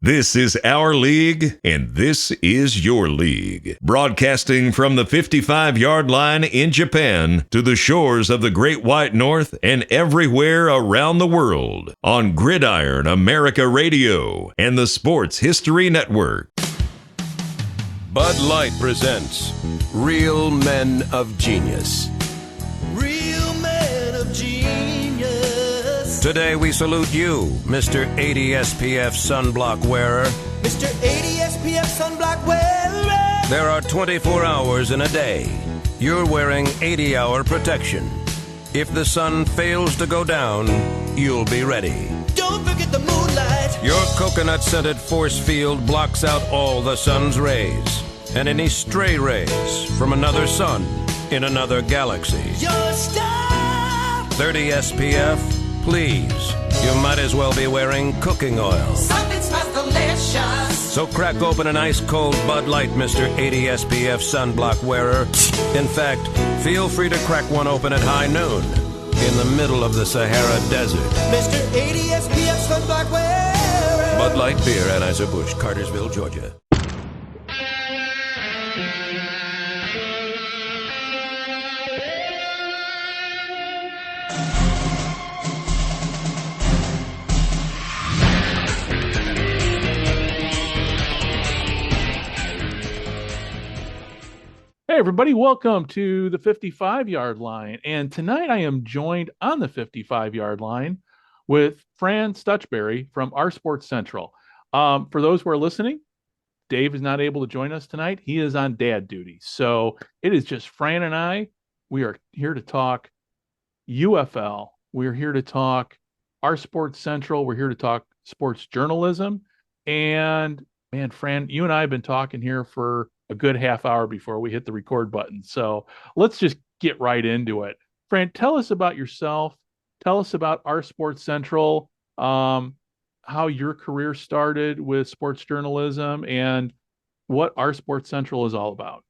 This is our league, and this is your league. Broadcasting from the 55-yard line in Japan to the shores of the Great White North and everywhere around the world on Gridiron America Radio and the Sports History Network. Bud Light presents Real Men of Genius. Real men of genius. Today we salute you, Mr. 80 SPF sunblock wearer. Mr. 80 SPF sunblock wearer. There are 24 hours in a day. You're wearing 80-hour protection. If the sun fails to go down, you'll be ready. Don't forget the moonlight. Your coconut-scented force field blocks out all the sun's rays and any stray rays from another sun in another galaxy. Your star. 30 SPF, please. You might as well be wearing cooking oil. Something smells delicious. So crack open an ice-cold Bud Light, Mr. 80 SPF sunblock wearer. In fact, feel free to crack one open at high noon in the middle of the Sahara Desert. Mr. 80 SPF sunblock wearer. Bud Light Beer, Anheuser-Busch, Cartersville, Georgia. Hey, everybody, welcome to the 55-yard line. And tonight I am joined on the 55-yard line with Fran Stuchbury from OurSports Central. For those who are listening, Dave is not able to join us tonight. He is on dad duty. So it is just Fran and I. We are here to talk UFL. We're here to talk OurSports Central. We're here to talk sports journalism. And, man, Fran, you and I have been talking here for a good half hour before we hit the record button. So let's just get right into it. Fran, tell us about yourself. Tell us about OurSports Central, how your career started with sports journalism and what OurSports Central is all about.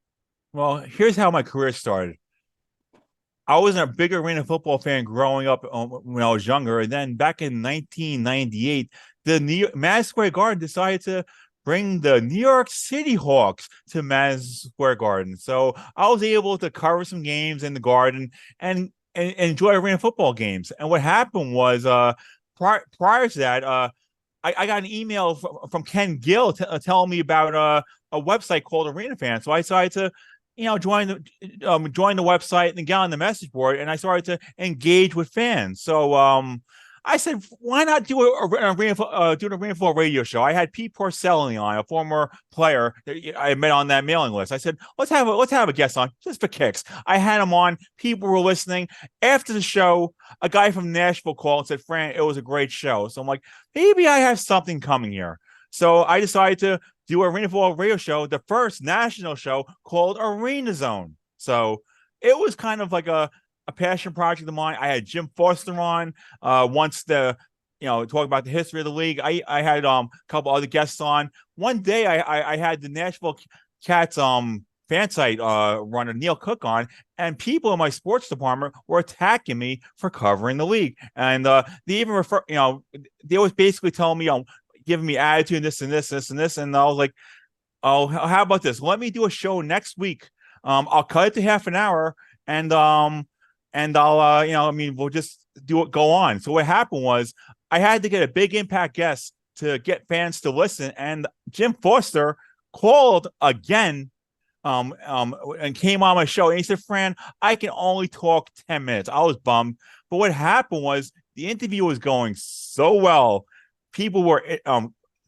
Well, here's how my career started. I was a big arena football fan growing up when I was younger. And then back in 1998, the Madison Square Garden decided to bring the New York City Hawks to Madison Square Garden. So I was able to cover some games in the Garden and enjoy arena football games. And what happened was prior to that, I got an email from Ken Gill telling me about a website called Arena Fan. So I decided to, join the website and get on the message board, and I started to engage with fans. So I said, why not do an arena football radio show? I had Pete Porcelli on, a former player that I met on that mailing list. I said, let's have a guest on just for kicks. I had him on. People were listening. After the show, a guy from Nashville called and said, Fran, it was a great show. So I'm like, maybe I have something coming here. So I decided to do an arena football radio show, the first national show called Arena Zone. So it was kind of like a passion project of mine. I had Jim Foster on once talk about the history of the league. I had a couple other guests on. One day I had the Nashville Cats fan site runner Neil Cook on, and people in my sports department were attacking me for covering the league. And they even they was basically telling me, giving me attitude, this and this, this and this. And I was like, oh, how about this? Let me do a show next week. I'll cut it to half an hour, and I'll, we'll just go on. So what happened was I had to get a big impact guest to get fans to listen. And Jim Foster called again, and came on my show. And he said, Fran, I can only talk 10 minutes. I was bummed. But what happened was the interview was going so well. People were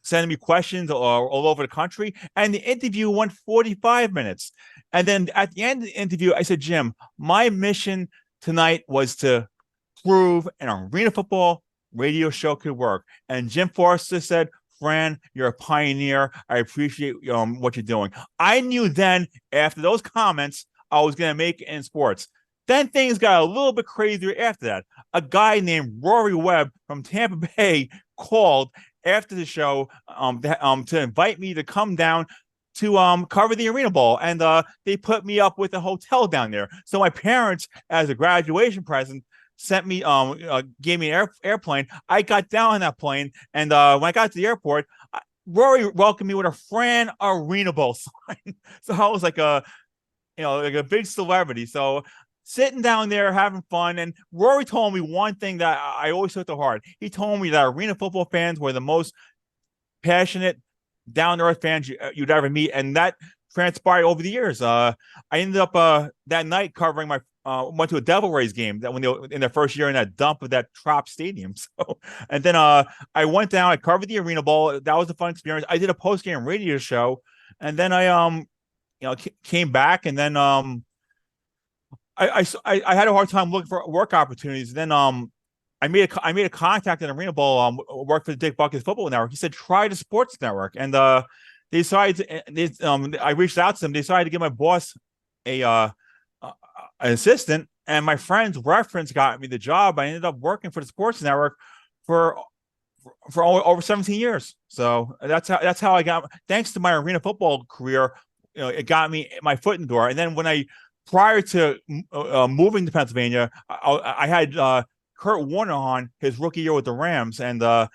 sending me questions all over the country. And the interview went 45 minutes. And then at the end of the interview, I said, Jim, my mission tonight was to prove an arena football radio show could work. And Jim Forster said, Fran, you're a pioneer. I appreciate what you're doing. I knew then, after those comments, I was going to make it in sports. Then things got a little bit crazier after that. A guy named Rory Webb from Tampa Bay called after the show to invite me to come down to cover the Arena Bowl, and they put me up with a hotel down there. So my parents, as a graduation present, sent me gave me an airplane. I got down on that plane, and when I got to the airport, Rory welcomed me with a Fran Arena Bowl sign. So I was like like a big celebrity. So sitting down there having fun, and Rory told me one thing that I always took to heart. He told me that arena football fans were the most passionate, down to earth fans you'd ever meet, and that transpired over the years. I ended up that night covering my went to a Devil Rays game that when they were in their first year in that dump of that Trop Stadium. So, and then I went down, I covered the Arena Bowl. That was a fun experience. I did a post game radio show, and then I came back, and then I had a hard time looking for work opportunities. And then I made a contact in Arena Bowl. Worked for the Dick Buckets Football Network. He said try the Sports Network, and they decided. I reached out to them. They decided to give my boss an assistant, and my friend's reference got me the job. I ended up working for the Sports Network for over 17 years. So that's how I got. Thanks to my arena football career, it got me my foot in the door. And then prior to moving to Pennsylvania, I had Kurt Warner on his rookie year with the Rams, and a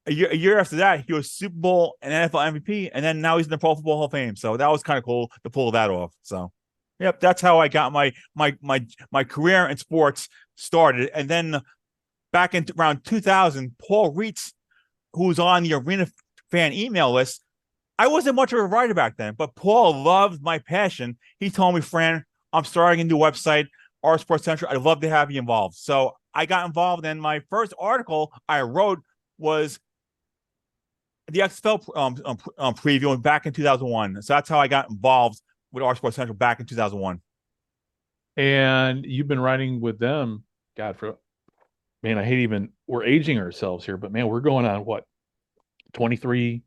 year after that, he was Super Bowl and NFL MVP, and then now he's in the Pro Football Hall of Fame. So that was kind of cool to pull that off. So, yep, that's how I got my career in sports started. And then back in around 2000, Paul Reitz, who was on the Arena fan email list, I wasn't much of a writer back then, but Paul loved my passion. He told me, Fran, I'm starting a new website, OurSports Central. I'd love to have you involved. So I got involved, and my first article I wrote was the XFL preview back in 2001. So that's how I got involved with OurSports Central back in 2001. And you've been writing with them, God, man, we're aging ourselves here, but man, we're going on what, 23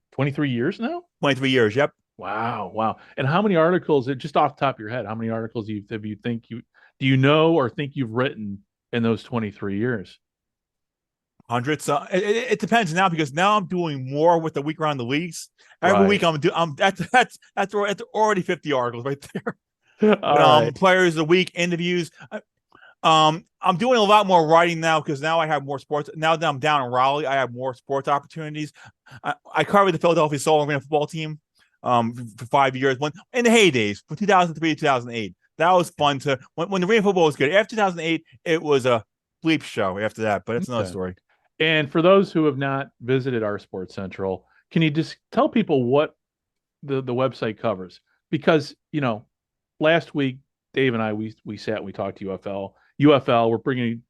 years now? 23 years, yep. Wow. And how many articles, just off the top of your head, how many articles do you know or think you've written in those 23 years? Hundreds. It depends now, because now I'm doing more with the week around the leagues. Every week that's already 50 articles right there. But, players of the week, interviews. I'm doing a lot more writing now, because now I have more sports. Now that I'm down in Raleigh, I have more sports opportunities. I covered the Philadelphia Soul Arena football team for 5 years, in the heydays from 2003 to 2008. That was fun when the arena football was good. After 2008, it was a bleep show after that, but it's another story. And for those who have not visited OurSports Central, can you just tell people what the website covers? Because, last week, Dave and I, we sat and we talked to UFL. We're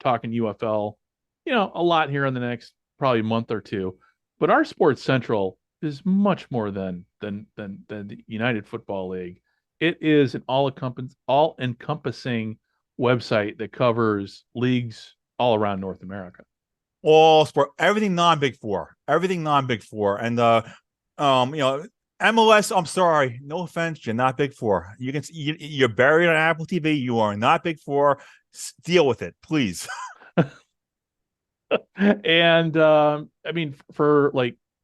talking UFL, a lot here in the next probably month or two. But OurSports Central is much more than the United Football League. It is an all-encompassing website that covers leagues all around North America. All sport, everything non-Big Four, and MLS. I'm sorry, no offense, you're not Big Four. You're buried on Apple TV. You are not Big Four. Deal with it, please. And for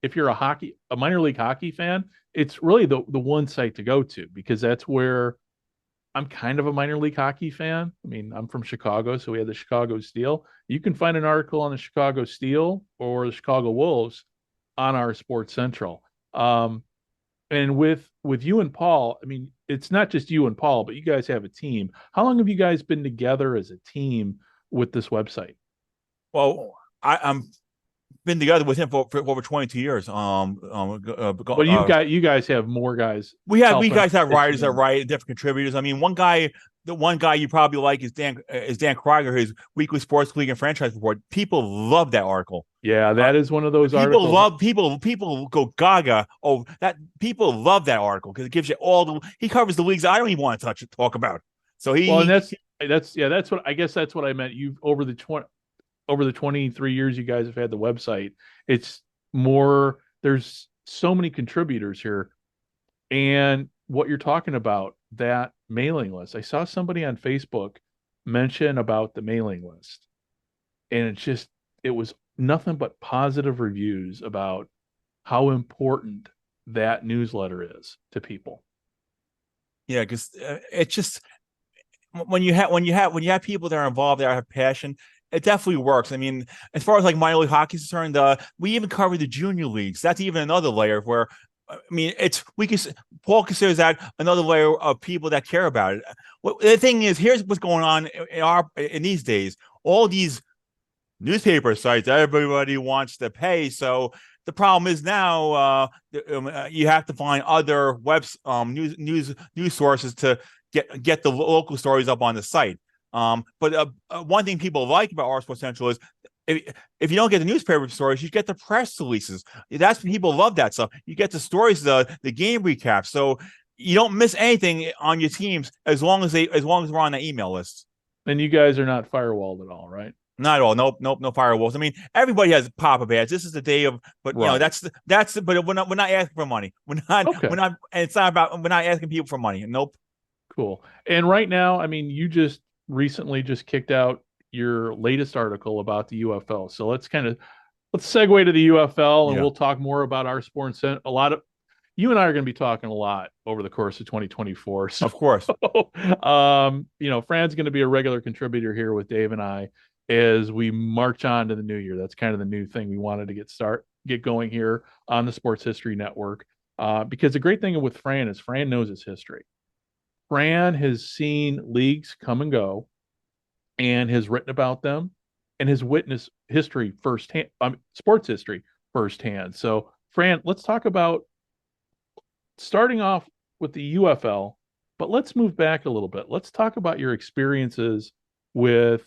if you're a minor league hockey fan, it's really the one site to go to, because that's where I'm kind of a minor league hockey fan. I'm from Chicago, so we have the Chicago Steel. You can find an article on the Chicago Steel or the Chicago Wolves on OurSports Central. And with you and Paul, it's not just you and Paul, but you guys have a team. How long have you guys been together as a team with this website? Well, I'm been together with him for over 22 years. But you guys have more guys. We guys have writers that write, different contributors. The one guy you probably like is Dan Krieger, his weekly sports league and franchise report. People love that article. Yeah, that is one of those articles. People go gaga. Oh, that people love that article, because it gives you he covers the leagues I don't even want to talk about. So that's what I meant. Over the 23 years you guys have had the website, it's more, there's so many contributors here. And what you're talking about, that mailing list, I saw somebody on Facebook mention about the mailing list, and it was nothing but positive reviews about how important that newsletter is to people. Yeah, because it's just when you have people that are involved, that have passion, it definitely works. I mean, as far as like minor league hockey is concerned, we even cover the junior leagues. That's even another layer where, I mean, Paul considers that another layer of people that care about it. The thing is, here's what's going on in these days. All these newspaper sites, everybody wants to pay. So the problem is now you have to find other news sources to get the local stories up on the site. But one thing people like about OurSports Central is if you don't get the newspaper stories, you get the press releases. That's people love that stuff. You get the stories, the game recaps. So you don't miss anything on your teams as long as we're on that email list. And you guys are not firewalled at all, right? Not at all. Nope. No firewalls. I mean, everybody has pop-up ads. This is the day of, but right. That's. But we're not asking for money. We're not. And it's not about. We're not asking people for money. Nope. Cool. And right now, I mean, you just recently kicked out your latest article about the UFL. So let's segue to the UFL, and we'll talk more about our sports. You and I are going to be talking a lot over the course of 2024. So, of course. Fran's going to be a regular contributor here with Dave and I as we march on to the new year. That's kind of the new thing we wanted to get going here on the Sports History Network. Because the great thing with Fran is Fran knows his history. Fran has seen leagues come and go and has written about them and has witnessed history firsthand, sports history firsthand. So, Fran, let's talk about starting off with the UFL, but let's move back a little bit. Let's talk about your experiences with,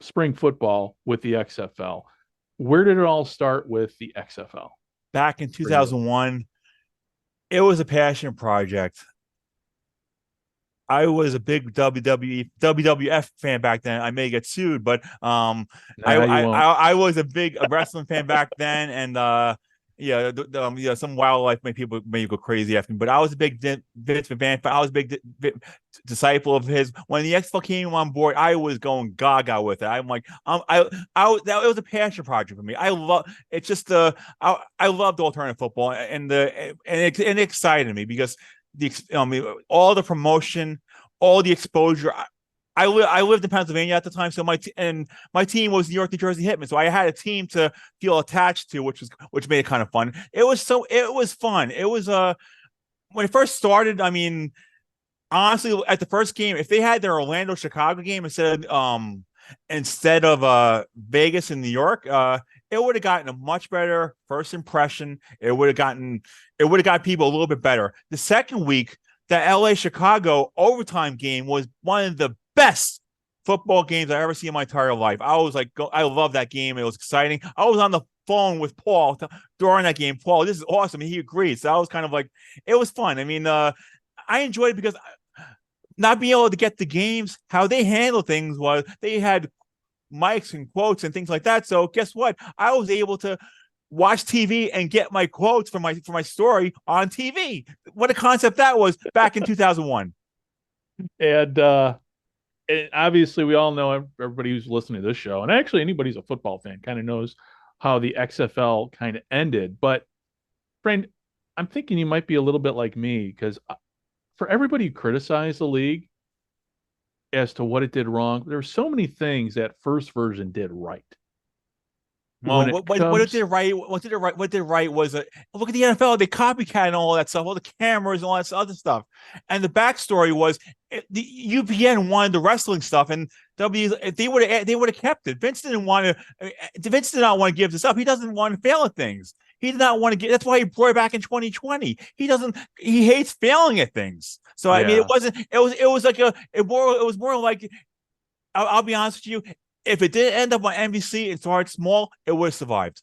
spring football with the XFL. Where did it all start with the XFL? Back in 2001, it was a passion project. I was a big WWF fan back then. I may get sued, but I was a big wrestling fan back then, and some wildlife people may go crazy after me, but I was a big Vince fan. I was a big disciple of his. When the XFL came on board, I was going gaga with it. I'm like, it was a passion project for me. I love it's just I loved alternative football, and it excited me because all the promotion, all the exposure. I lived in Pennsylvania at the time, so my team was New York, New Jersey Hitmen. So I had a team to feel attached to, which made it kind of fun. It was fun. It was when it first started. I mean, honestly, at the first game, if they had their Orlando Chicago game instead of Vegas and New York, it would have gotten a much better first impression. It would have got people a little bit better. The second week, the LA Chicago overtime game was one of the best football games I ever seen in my entire life. I was like, I love that game. It was exciting. I was on the phone with Paul during that game. Paul, this is awesome. And he agreed. So I was kind of like, it was fun. I mean, I enjoyed it because not being able to get the games, how they handle things was they had mics and quotes and things like that. So guess what? I was able to watch TV and get my quotes for my story on TV. What a concept that was back in 2001. And obviously, we all know, everybody who's listening to this show, and actually anybody who's a football fan kind of knows how the XFL kind of ended. But, friend, I'm thinking you might be a little bit like me, because for everybody who criticized the league as to what it did wrong, there were so many things that first version did right. Well, what it did right was look at the NFL. They copycat and all that stuff, all the cameras and all that other stuff. And the backstory was the UPN wanted the wrestling stuff, and they would have kept it. Vince did not want to give this up. He doesn't want to fail at things. He did not want to get. That's why he brought it back in 2020. He hates failing at things. So I mean, it was more like I'll be honest with you. If it didn't end up on NBC and started small, it would have survived.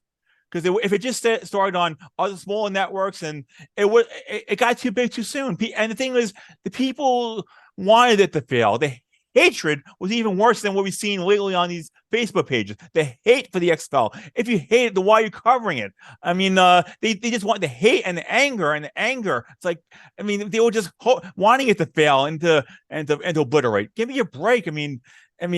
Because if it just started on other smaller networks, and it got too big too soon. And the thing is, the people wanted it to fail. The hatred was even worse than what we've seen lately on these Facebook pages. The hate for the XFL. If you hate it, then why are you covering it? I mean, they just want the hate and the anger It's like, I mean, they were just wanting it to fail and to obliterate. Give me a break. I mean. And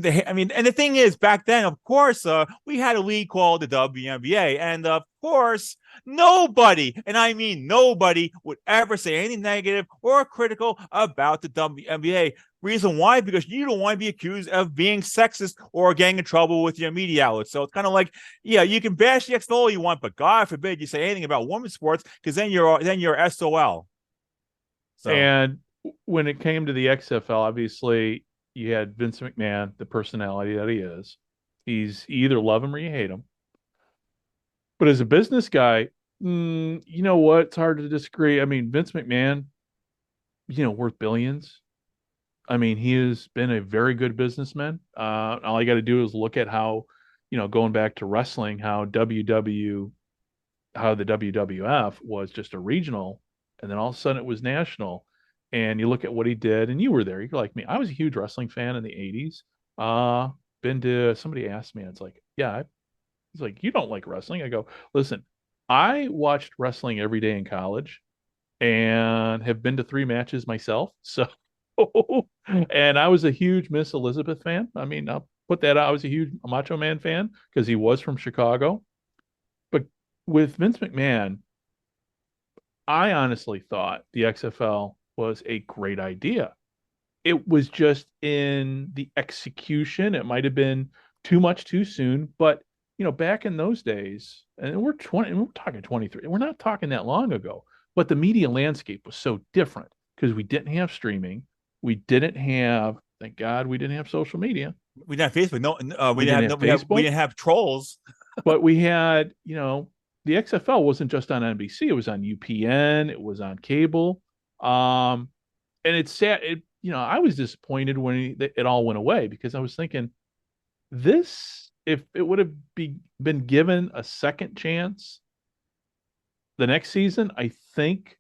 the thing is, back then, of course, we had a league called the WNBA, and of course, nobody, and I mean nobody, would ever say anything negative or critical about the WNBA. Reason why? Because you don't want to be accused of being sexist or getting in trouble with your media outlets. So it's kind of like, yeah, you can bash the XFL all you want, but God forbid you say anything about women's sports, because then you're SOL. So. And when it came to the XFL, obviously you had Vince McMahon, the personality that he is. You either love him or you hate him. But as a business guy, you know what? It's hard to disagree. I mean, Vince McMahon, worth billions. I mean, he has been a very good businessman. All I got to do is look at how, going back to wrestling, how the WWF was just a regional, and then all of a sudden it was national. And you look at what he did, and you were there. You're like me. I was a huge wrestling fan in the 80s. Somebody asked me, it's like, yeah. He's like, you don't like wrestling? I go, listen, I watched wrestling every day in college and have been to 3 matches myself. So, and I was a huge Miss Elizabeth fan. I mean, I'll put that out. I was a huge Macho Man fan because he was from Chicago. But with Vince McMahon, I honestly thought the XFL was a great idea. It was just in the execution. It might have been too much too soon, but back in those days, and we're talking 23. We're not talking that long ago, but the media landscape was so different because we didn't have streaming. We didn't have, thank God, we didn't have social media. We didn't have Facebook. We didn't have trolls. But we had, the XFL wasn't just on NBC. It was on UPN. It was on cable. And it's sad. I was disappointed when it all went away because I was thinking, if it would have been given a second chance the next season, I think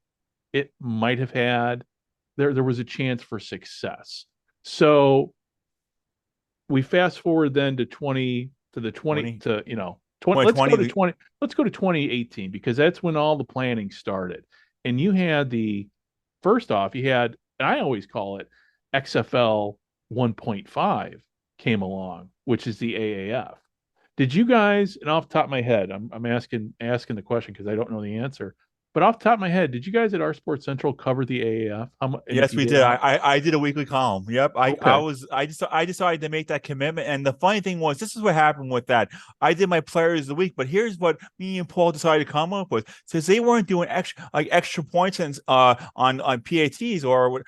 it might have had there was a chance for success. So we fast forward then to 20 to the 20 to 20, let's go to 2018 because that's when all the planning started. And you had and I always call it XFL 1.5 came along, which is the AAF. Did you guys, and off the top of my head, I'm asking the question because I don't know the answer, but off the top of my head, did you guys at OurSports Central cover the AAF? Yes, we did. I did a weekly column. Yep. I decided to make that commitment. And the funny thing was, this is what happened with that. I did my players of the week, but here's what me and Paul decided to come up with. Since they weren't doing extra points on PATs or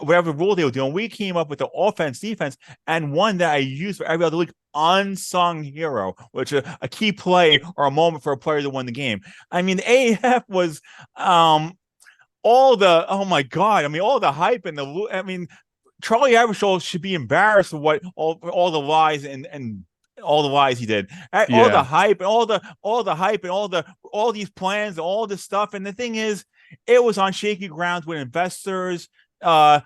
whatever rule they were doing, we came up with the offense, defense, and one that I used for every other week, unsung hero, which a key play or a moment for a player to win the game. I mean, the AAF was all the, oh my God, I mean, all the hype and Charlie Avershaw should be embarrassed of what all the lies and all the lies he did. Yeah. All the hype and all these plans, all this stuff. And the thing is, it was on shaky grounds with investors. All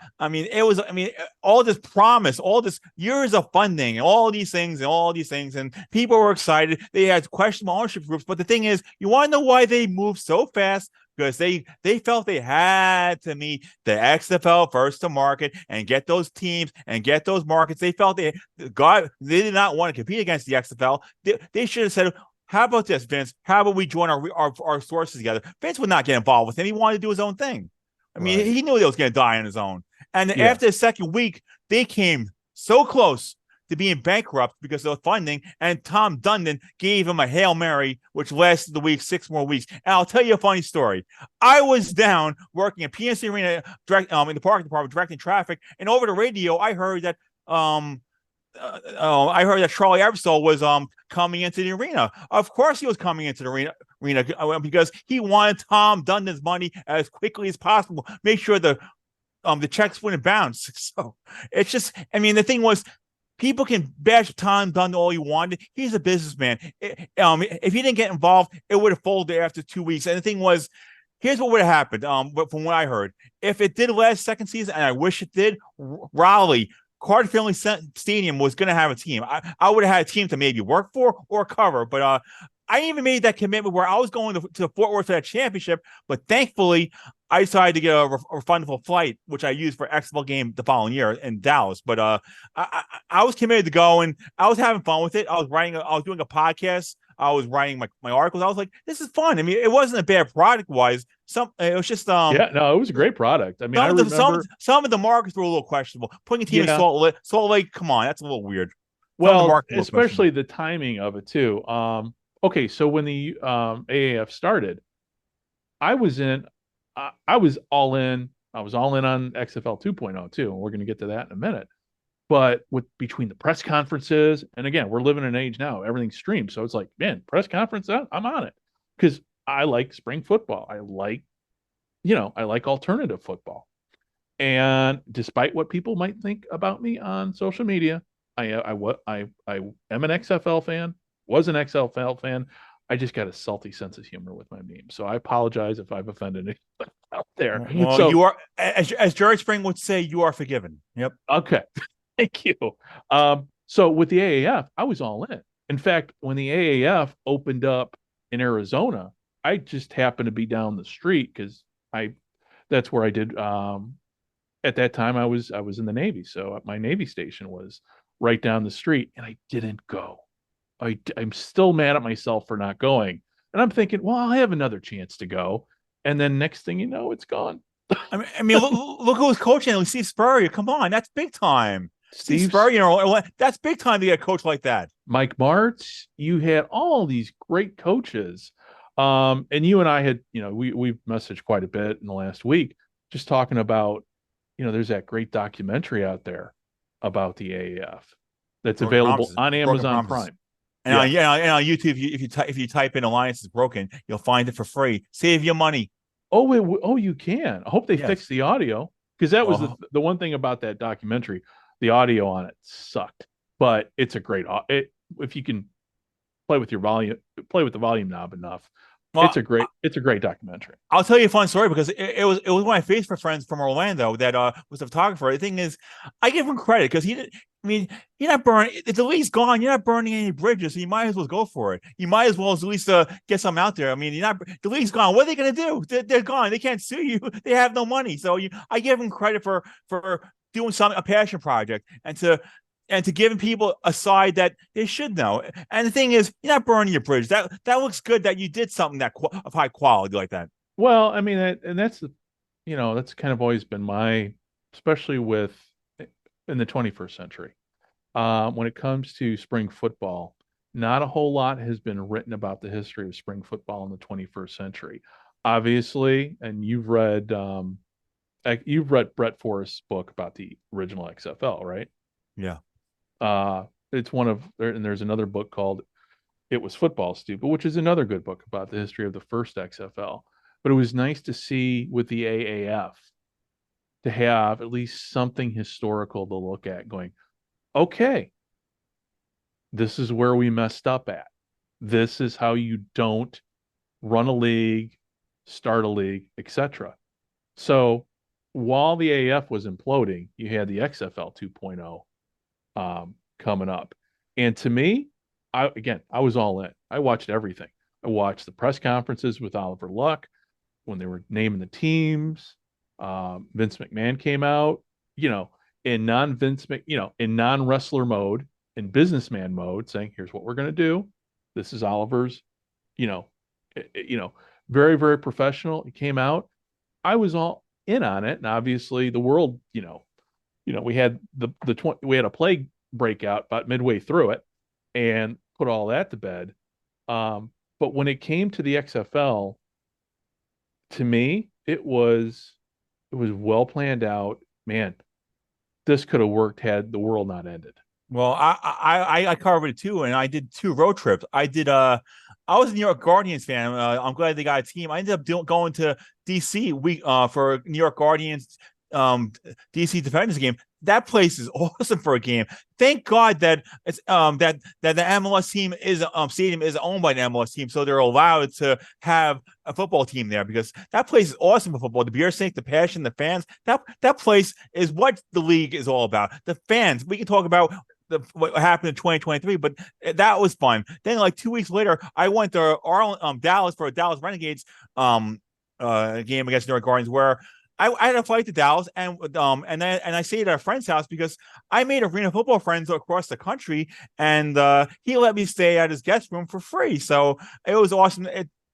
this promise, all this years of funding, and all these things, and people were excited. They had questionable ownership groups, but the thing is, you want to know why they moved so fast? Because they felt they had to meet the XFL first to market and get those teams and get those markets. They felt they did not want to compete against the XFL. They should have said, how about this, Vince? How about we join our sources together? Vince would not get involved with him. He wanted to do his own thing. I mean, He knew he was going to die on his own. And after the second week, they came so close to being bankrupt because of the funding, and Tom Dundon gave him a Hail Mary, which lasted the week 6 more weeks. And I'll tell you a funny story. I was down working at PNC Arena in the parking department, directing traffic, and over the radio, I heard that Charlie Avershaw was coming into the arena. Of course he was coming into the arena because he wanted Tom Dundon's money as quickly as possible. Make sure the checks wouldn't bounce. So it's just, the thing was, people can bash Tom Dundon all you wanted. He's a businessman. If he didn't get involved, it would have folded after 2 weeks. And the thing was, here's what would have happened. From what I heard, if it did last second season, and I wish it did, Raleigh, Carter Finley Stadium was going to have a team. I would have had a team to maybe work for or cover, but I even made that commitment where I was going to Fort Worth for that championship. But thankfully, I decided to get a refundable flight, which I used for XFL game the following year in Dallas. But I was committed to go, and I was having fun with it. I was doing a podcast. I was writing my articles. I was like, this is fun. I mean, it wasn't a bad product wise. It was just yeah, no, it was a great product. I mean, I remember some of the markets were a little questionable. Putting a team in Salt Lake, come on, that's a little weird. Well, especially the timing of it too. Okay, so when the AAF started, I was I was all in. I was all in on XFL 2.0 too, and we're going to get to that in a minute. But between the press conferences, and again, we're living in an age now, everything's streamed. So it's like, man, press conference, I'm on it because I like spring football. I like alternative football. And despite what people might think about me on social media, I am an XFL fan, was an XFL fan. I just got a salty sense of humor with my memes. So I apologize if I've offended anyone out there. Well, so, you are, as Jerry Spring would say, you are forgiven. Yep. Okay. Thank you. So with the AAF, I was all in. In fact, when the AAF opened up in Arizona, I just happened to be down the street because that's where I did. At that time, I was in the Navy, so my Navy station was right down the street, and I didn't go. I'm still mad at myself for not going, and I'm thinking, well, I'll have another chance to go, and then next thing you know, it's gone. I mean, look who's coaching. Steve Spurrier. Come on, that's big time. Steve Spurrier, that's big time to get a coach like that. Mike Martz, you had all these great coaches, and you and I had, we've messaged quite a bit in the last week, just talking about, there's that great documentary out there about the AAF that's available on Amazon Prime. And on YouTube, if you type in "Alliance is broken," you'll find it for free. Save your money. Oh, you can. I hope they fix the audio because that was the one thing about that documentary. The audio on it sucked, but it's a great. If you can play with the volume knob enough, well, it's a great documentary. I'll tell you a fun story because it was one of my Facebook friends from Orlando that was a photographer. The thing is, I give him credit because you're not burning. If the league's gone, you're not burning any bridges, so you might as well go for it. You might as well at least get something out there. I mean, the league's gone. What are they going to do? They're gone. They can't sue you. They have no money. So I give him credit for doing a passion project and to giving people a side that they should know. And the thing is, you're not burning your bridge. That looks good that you did something of high quality like that. Well, I mean, and that's that's kind of always been especially in the 21st century, when it comes to spring football, not a whole lot has been written about the history of spring football in the 21st century. Obviously, and you've read Brett Forrest's book about the original XFL, right? Yeah. It's and there's another book called It Was Football, Stupid, which is another good book about the history of the first XFL. But it was nice to see with the AAF to have at least something historical to look at going, okay, this is where we messed up at. This is how you don't run a league, start a league, etc. So while the AAF was imploding, you had the XFL 2.0 coming up. And to me, I was all in. I watched everything. I watched the press conferences with Oliver Luck when they were naming the teams. Vince McMahon came out, in non-wrestler mode, in businessman mode, saying, here's what we're going to do. This is Oliver's, very, very professional. He came out. I was all in on it. And obviously the world, we had we had a plague breakout about midway through it and put all that to bed. But when it came to the XFL, to me, it was well planned out. Man, this could have worked had the world not ended. Well, I covered it too, and I did 2 road trips. I was a New York Guardians fan. I'm glad they got a team. I ended up going to DC for New York Guardians DC Defenders game. That place is awesome for a game. Thank God that it's that the MLS team stadium is owned by an MLS team, so they're allowed to have a football team there because that place is awesome for football. The beer sink, the passion, the fans. That place is what the league is all about. The fans. We can talk about what happened in 2023, but that was fun. Then, like 2 weeks later, I went to Dallas for a Dallas Renegades game against New York Guardians where I had a flight to Dallas, and I stayed at a friend's house because I made arena football friends across the country, and he let me stay at his guest room for free. So it was awesome.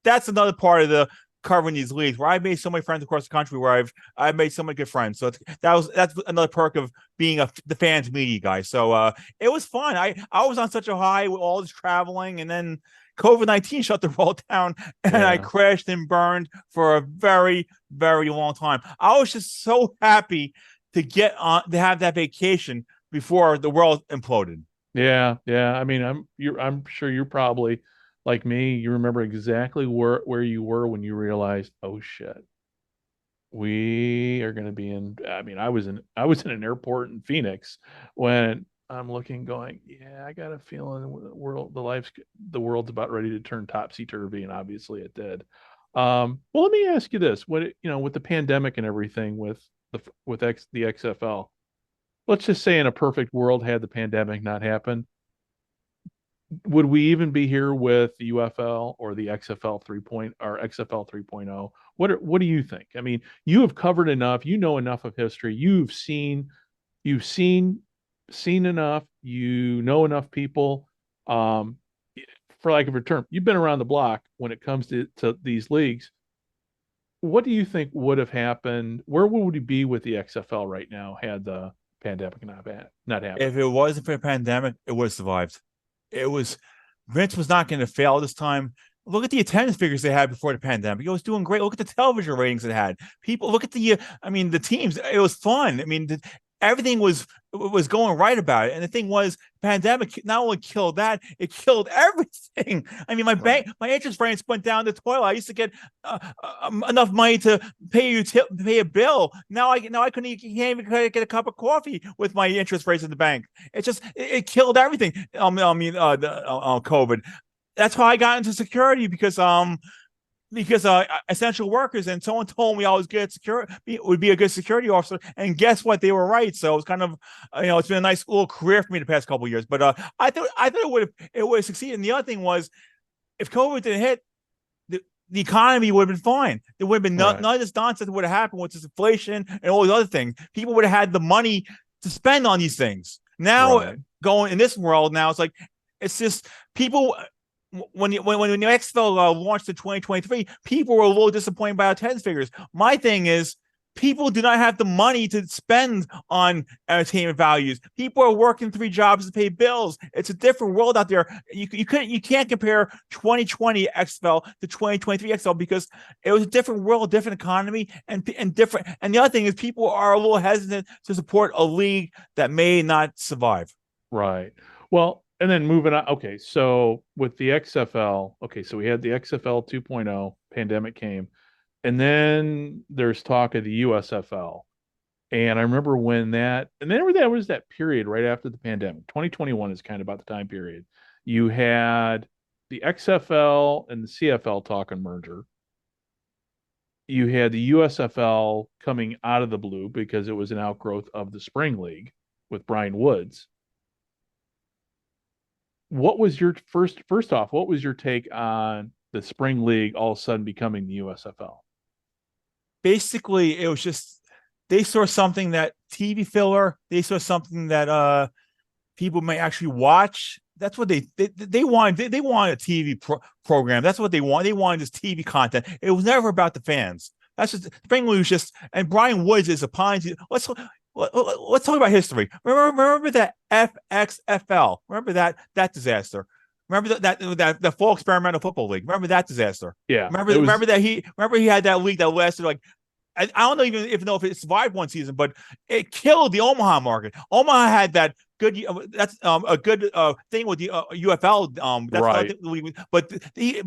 That's another part of the covering these leagues where I made so many friends across the country where I've made so many good friends. So that's another perk of being the fans media guy. So it was fun. I was on such a high with all this traveling, and then COVID-19 shut the world down, and I crashed and burned for a very, very long time. I was just so happy to get on to have that vacation before the world imploded. Yeah. I mean, I'm sure you're probably like me. You remember exactly where you were when you realized, oh shit, we are going to be in. I mean, I was in an airport in Phoenix when I'm looking, going, yeah, I got a feeling the world's about ready to turn topsy turvy, and obviously it did. Well, let me ask you this: with the pandemic and everything, with the XFL, let's just say in a perfect world, had the pandemic not happened, would we even be here with the UFL or the XFL 3.0 or XFL 3.0? What do you think? I mean, you have covered enough, you know enough of history, you've seen enough, you know enough people. Um, for lack of a term, you've been around the block when it comes to these leagues. What do you think would have happened? Where would we be with the XFL right now had the pandemic not happened? If it wasn't for the pandemic, it would have survived. Vince was not going to fail this time. Look at the attendance figures they had before the pandemic. It was doing great. Look at the television ratings it had. People look at the teams. It was fun. I mean, everything was going right about it. And the thing was, pandemic not only killed that, it killed everything. I mean, my interest rates went down the toilet. I used to get enough money to pay a bill. Now I can't even get a cup of coffee with my interest rates in the bank. It killed everything. COVID. That's how I got into security because essential workers, and someone told me I was good at security, would be a good security officer, and guess what? They were right. So it was kind of, it's been a nice little career for me the past couple of years. But I thought it would have succeeded. And the other thing was, if COVID didn't hit, the economy would have been fine. There would have been none of this nonsense that would have happened with this inflation and all these other things. People would have had the money to spend on these things. Now, going in this world, now it's just people. When the XFL launched in 2023, people were a little disappointed by our attendance figures. My thing is, people do not have the money to spend on entertainment values. People are working 3 jobs to pay bills. It's a different world out there. You can't compare 2020 XFL to 2023 XFL because it was a different world, different economy, and different. And the other thing is, people are a little hesitant to support a league that may not survive. Right. Well. And then moving on. Okay, so with the XFL, so we had the XFL 2.0, pandemic came, and then there's talk of the USFL. And I remember when there was that period right after the pandemic. 2021 is kind of about the time period. You had the XFL and the CFL talking merger. You had the USFL coming out of the blue because it was an outgrowth of the Spring League with Brian Woods. What was your first off, what was your take on the Spring League all of a sudden becoming the USFL? Basically, it was just they saw something that TV filler, they saw something that people may actually watch. That's what they wanted. They wanted a TV program. That's what they want. They wanted this TV content. It was never about the fans. That's just Spring League was just, and Brian Woods is a pine. Let's talk about history. Remember that FXFL. Remember that disaster. Remember that fall experimental football league. Remember that disaster. Yeah. Remember that he had that league that lasted I don't even know if it survived one season, but it killed the Omaha market. Omaha had that good. That's a good thing with the UFL. That's right. But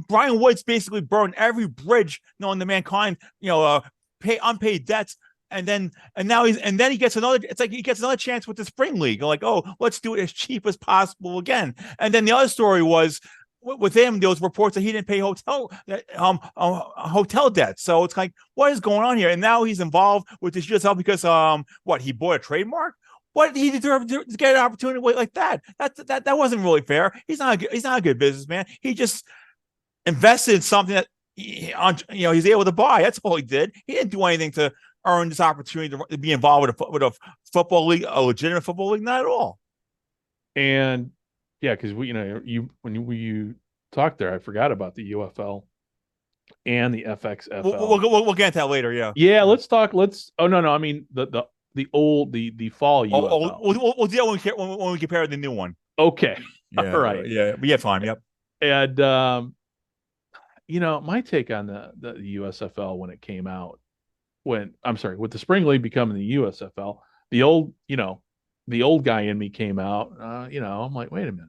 Brian Woods basically burned every bridge known to mankind. Pay unpaid debts. And now he gets another. It's like he gets another chance with the Spring League. Like, oh, let's do it as cheap as possible again. And then the other story was with him. There was reports that he didn't pay hotel debt. So it's like, what is going on here? And now he's involved with this USL because he bought a trademark. What he deserved to get an opportunity like that? That wasn't really fair. He's not a good businessman. He just invested in something that he's able to buy. That's all he did. He didn't do anything to earn this opportunity to be involved with a football league, a legitimate football league. Not at all. And yeah, because you talked there, I forgot about the UFL and the FXFL. We'll get into that later. Yeah. Yeah, let's talk. Oh no, I mean the fall UFL. We'll deal when we compare the new one. Okay. Yeah. All right. Yeah. Fine. Yep. And my take on the USFL when it came out, with the Spring League becoming the USFL, the old guy in me came out. I'm like, wait a minute.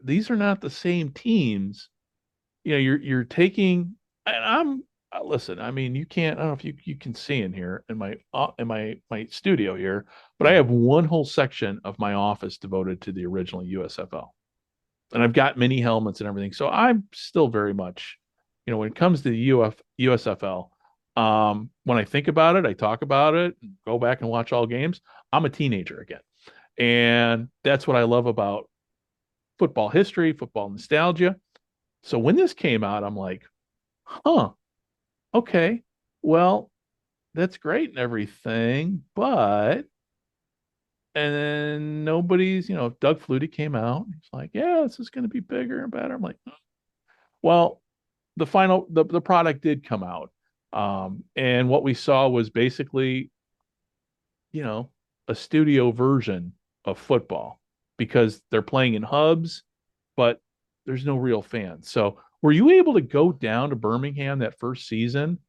These are not the same teams. You're taking, and listen, I mean, you can't, I don't know if you can see in here in my studio here, but I have one whole section of my office devoted to the original USFL. And I've got mini helmets and everything. So I'm still very much, when it comes to the USFL, when I think about it, I talk about it, go back and watch all games. I'm a teenager again. And that's what I love about football history, football nostalgia. So when this came out, I'm like, okay, well, that's great and everything, but and then nobody's, Doug Flutie came out. He's like, yeah, this is going to be bigger and better. I'm like, well, the product did come out. And what we saw was basically, a studio version of football because they're playing in hubs, but there's no real fans. So were you able to go down to Birmingham that first season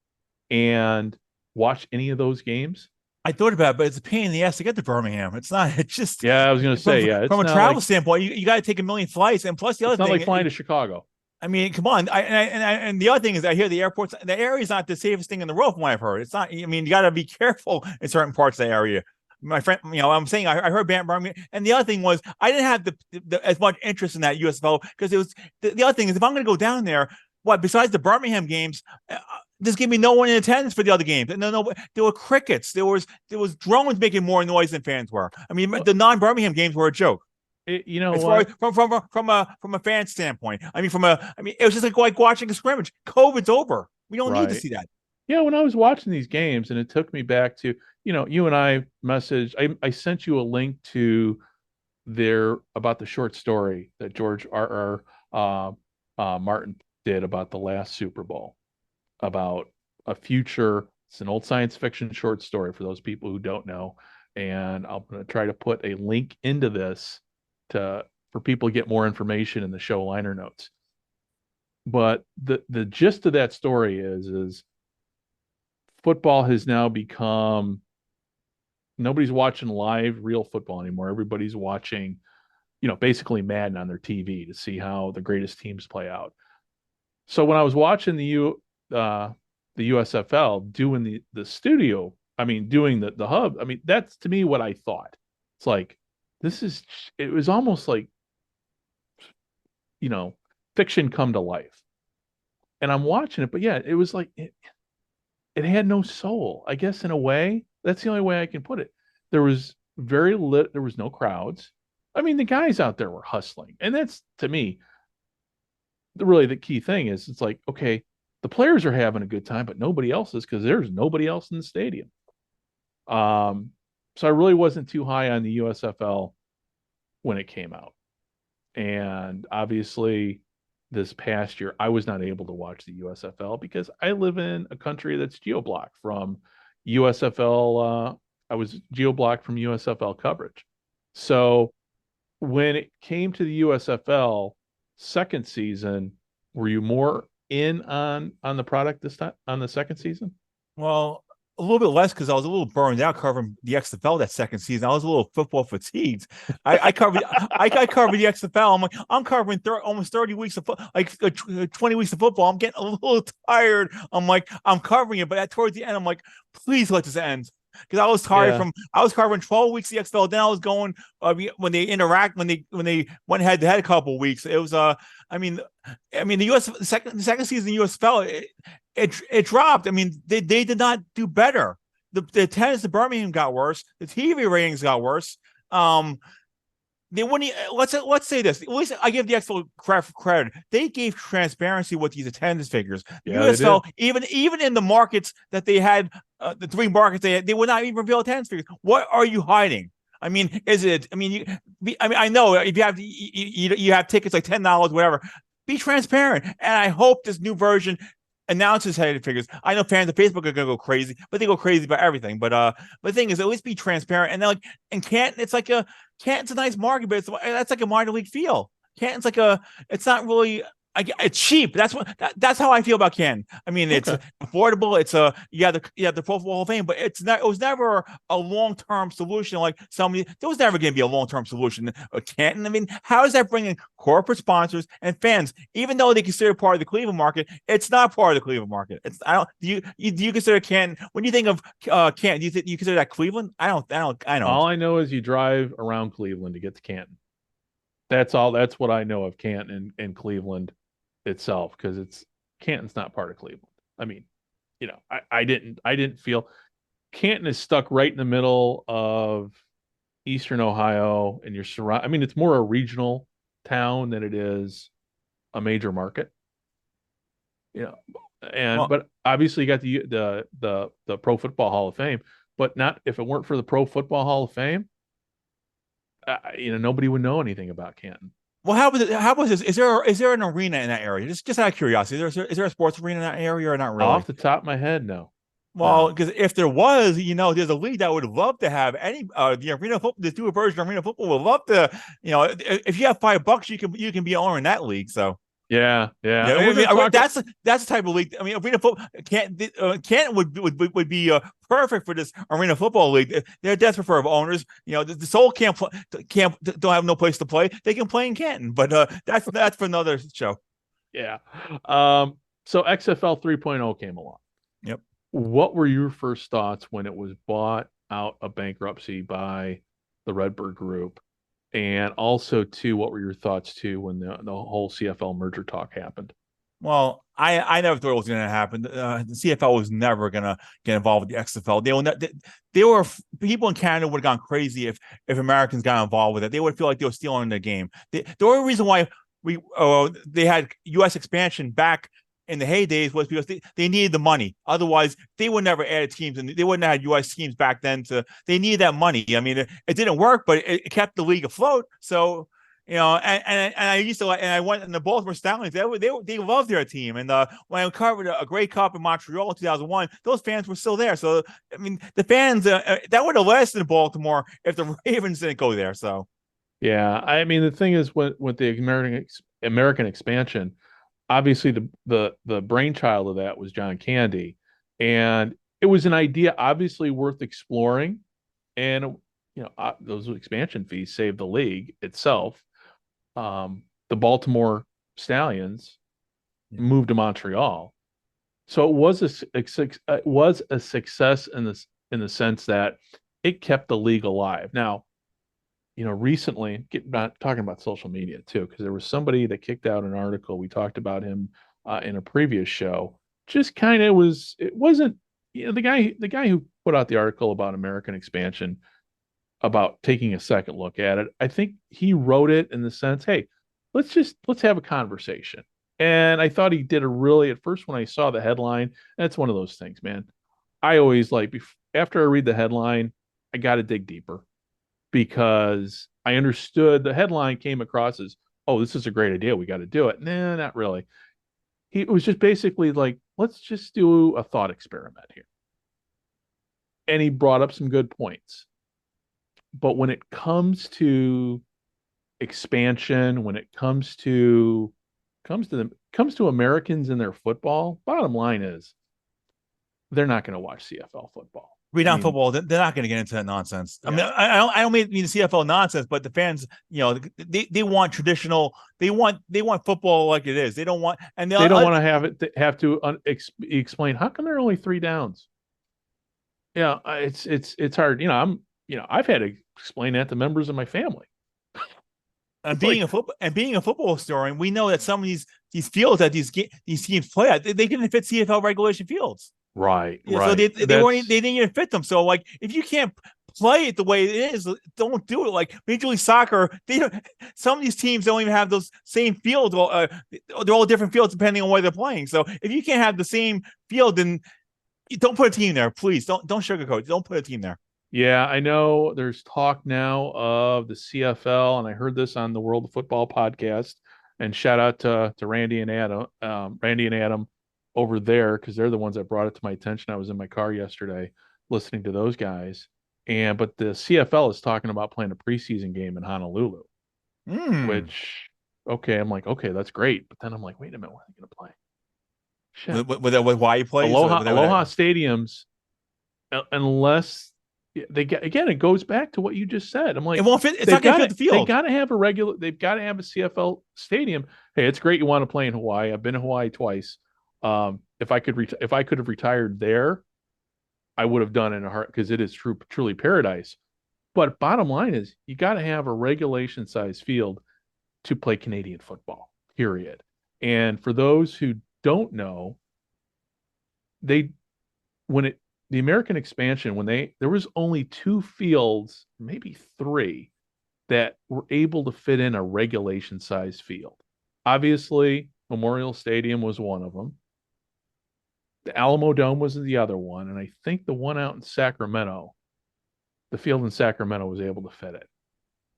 and watch any of those games? I thought about it, but it's a pain in the ass to get to Birmingham. It's not. It's just. Yeah, I was going to say, from a travel standpoint, you got to take a million flights, and plus the other thing, it's not like flying to Chicago. I mean, come on. And the other thing is, I hear the airports, the area is not the safest thing in the world from what I've heard. It's not. I mean, you got to be careful in certain parts of the area. My friend, I'm saying I heard Birmingham, and the other thing was I didn't have the as much interest in that USFL because it was the other thing is if I'm going to go down there, besides the Birmingham games. Just give me no one in attendance for the other games. And no, there were crickets. There was drones making more noise than fans were. I mean, the non-Birmingham games were a joke. As far as, from a fan standpoint. I mean, it was just like watching a scrimmage. COVID's over. We don't need to see that. Yeah, when I was watching these games, and it took me back to, you and I messaged. I sent you a link to about the short story that George R. Martin did about the last Super Bowl. About a future, it's an old science fiction short story for those people who don't know, and I'm going to try to put a link into this for people to get more information in the show liner notes. But the gist of that story is football has now become, nobody's watching live real football anymore. Everybody's watching, basically Madden on their TV to see how the greatest teams play out. So when I was watching the USFL doing the studio, doing the hub, that's to me what I thought. It's like, it was almost like, fiction come to life. And I'm watching it, but yeah, it was like, it had no soul, I guess, in a way. That's the only way I can put it. There was there was no crowds. The guys out there were hustling. And that's, to me, really the key thing is it's like, okay, the players are having a good time, but nobody else is because there's nobody else in the stadium. So I really wasn't too high on the USFL when it came out. And obviously this past year, I was not able to watch the USFL because I live in a country that's geo-blocked from USFL. I was geo-blocked from USFL coverage. So when it came to the USFL second season, were you more in on the product this time on the second season? Well, a little bit less because I was a little burned out covering the XFL that second season. I was a little football fatigued. I covered the XFL. I'm covering almost 30 weeks of 20 weeks of football. I'm getting a little tired. I'm covering it, but towards the end, I'm like, please let this end. Because I was tired I was covering 12 weeks of the XFL. Then I was going when they went head to head a couple of weeks. It was the second season USFL it dropped. They did not do better. The attendance at Birmingham got worse. The TV ratings got worse. they wouldn't. Let's say this. At least I give the XFL credit. They gave transparency with these attendance figures. The Yeah, they USFL, even in the markets that they had, the 3 markets they would not even reveal attendance figures. What are you hiding? I mean, is it? I mean, I know if you have tickets like $10, whatever. Be transparent, and I hope this new version announces headed figures. I know fans of Facebook are gonna go crazy, but they go crazy about everything. But the thing is, at least be transparent. And then in Canton, Canton's a nice market, but that's like a minor league feel. Canton's it's not really. It's cheap. That's how I feel about Canton. I mean, it's affordable. It's you have the Pro Football Hall of Fame, but it was never a long-term solution. Like there was never going to be a long-term solution. Canton. I mean, how is that bringing corporate sponsors and fans? Even though they consider part of the Cleveland market, it's not part of the Cleveland market. It's I don't. Do you consider Canton when you think of Canton? Do you consider that Cleveland? I don't. All I know is you drive around Cleveland to get to Canton. That's all. That's what I know of Canton and Cleveland itself, because Canton's not part of Cleveland. I mean, I didn't feel Canton is stuck right in the middle of Eastern Ohio, and you're surrounded. I mean, it's more a regional town than it is a major market. But obviously you got the Pro Football Hall of Fame, but not if it weren't for the Pro Football Hall of Fame, nobody would know anything about Canton. Well, how was this? Is there an arena in that area? Just out of curiosity, is there a sports arena in that area or not really? Off the top of my head, no. Well, because if there was, there's a league that would love to have the arena football, the two version of arena football would love to, if you have $5, you can be an owner in that league. So yeah. That's the type of league. I mean, arena football Canton would be perfect for this arena football league. They're desperate for owners. The Soul don't have no place to play. They can play in Canton, but that's for another show. Yeah. So XFL 3.0 came along. Yep. What were your first thoughts when it was bought out of bankruptcy by the Redbird Group? And also, too, what were your thoughts, too, when the whole CFL merger talk happened? Well, I never thought it was going to happen. The CFL was never going to get involved with the XFL. They were people in Canada would have gone crazy if Americans got involved with it. They would feel like they were stealing the game. The only reason why they had U.S. expansion back in the heydays was because they needed the money. Otherwise, they would never add teams, and they wouldn't have had U.S. teams back then. They needed that money. I mean, it didn't work, but it kept the league afloat. So, and I used to and I went in the Baltimore Stallions. They loved their team, and when I covered a Grey Cup in Montreal in 2001, those fans were still there. So, I mean, the fans that would have lasted in Baltimore if the Ravens didn't go there. So, yeah, I mean, the thing is, with the American expansion, obviously the brainchild of that was John Candy, and it was an idea obviously worth exploring. And those expansion fees saved the league itself. The Baltimore Stallions moved to Montreal, so it was a success in the sense that it kept the league alive. Now, recently, not talking about social media too, because there was somebody that kicked out an article. We talked about him in a previous show. Just kind of it wasn't, the guy who put out the article about American expansion, about taking a second look at it. I think he wrote it in the sense, hey, let's have a conversation. And I thought he did at first when I saw the headline, that's one of those things, man. I always after I read the headline, I got to dig deeper, because I understood the headline came across as, oh, this is a great idea, we got to do it. Nah, not really. It was just basically like, let's just do a thought experiment here. And he brought up some good points. But when it comes to expansion, when it comes to Americans and their football, bottom line is they're not going to watch CFL football. Football, they're not going to get into that nonsense. Yeah. I mean, I don't mean the CFL nonsense, but the fans, they want traditional. They want football like it is. They don't want, and they don't want to have to explain how come there are only 3 downs. Yeah, it's hard. I've had to explain that to members of my family. And being a football historian, we know that some of these fields that these teams play at, they didn't fit CFL regulation fields. Right. So they didn't even fit them. So if you can't play it the way it is. Don't do it like Major League Soccer. Some of these teams don't even have those same fields. They're all different fields depending on where they're playing. So if you can't have the same field, then don't put a team there, please. Don't sugarcoat. Don't put a team there. Yeah, I know there's talk now of the CFL, and I heard this on the World of Football podcast. And shout out to Randy and Adam over there, because they're the ones that brought it to my attention. I was in my car yesterday listening to those guys. But the CFL is talking about playing a preseason game in Honolulu, which, okay, I'm like, okay, that's great. But then I'm like, wait a minute, where are they going to play? Shit. With Hawaii plays? Aloha stadiums, unless they get, again, it goes back to what you just said. I'm like, it won't fit. It's not going to fit the field. They've got to have a CFL stadium. Hey, it's great you want to play in Hawaii. I've been in Hawaii twice. If I could have retired there, I would have done it in a heart, because it is truly paradise. But bottom line is, you got to have a regulation size field to play Canadian football, period. And for those who don't know, the American expansion, there was only 2 fields, maybe 3, that were able to fit in a regulation size field. Obviously, Memorial Stadium was one of them. The Alamo Dome was the other one, and I think the one out in Sacramento, the field in Sacramento, was able to fit it.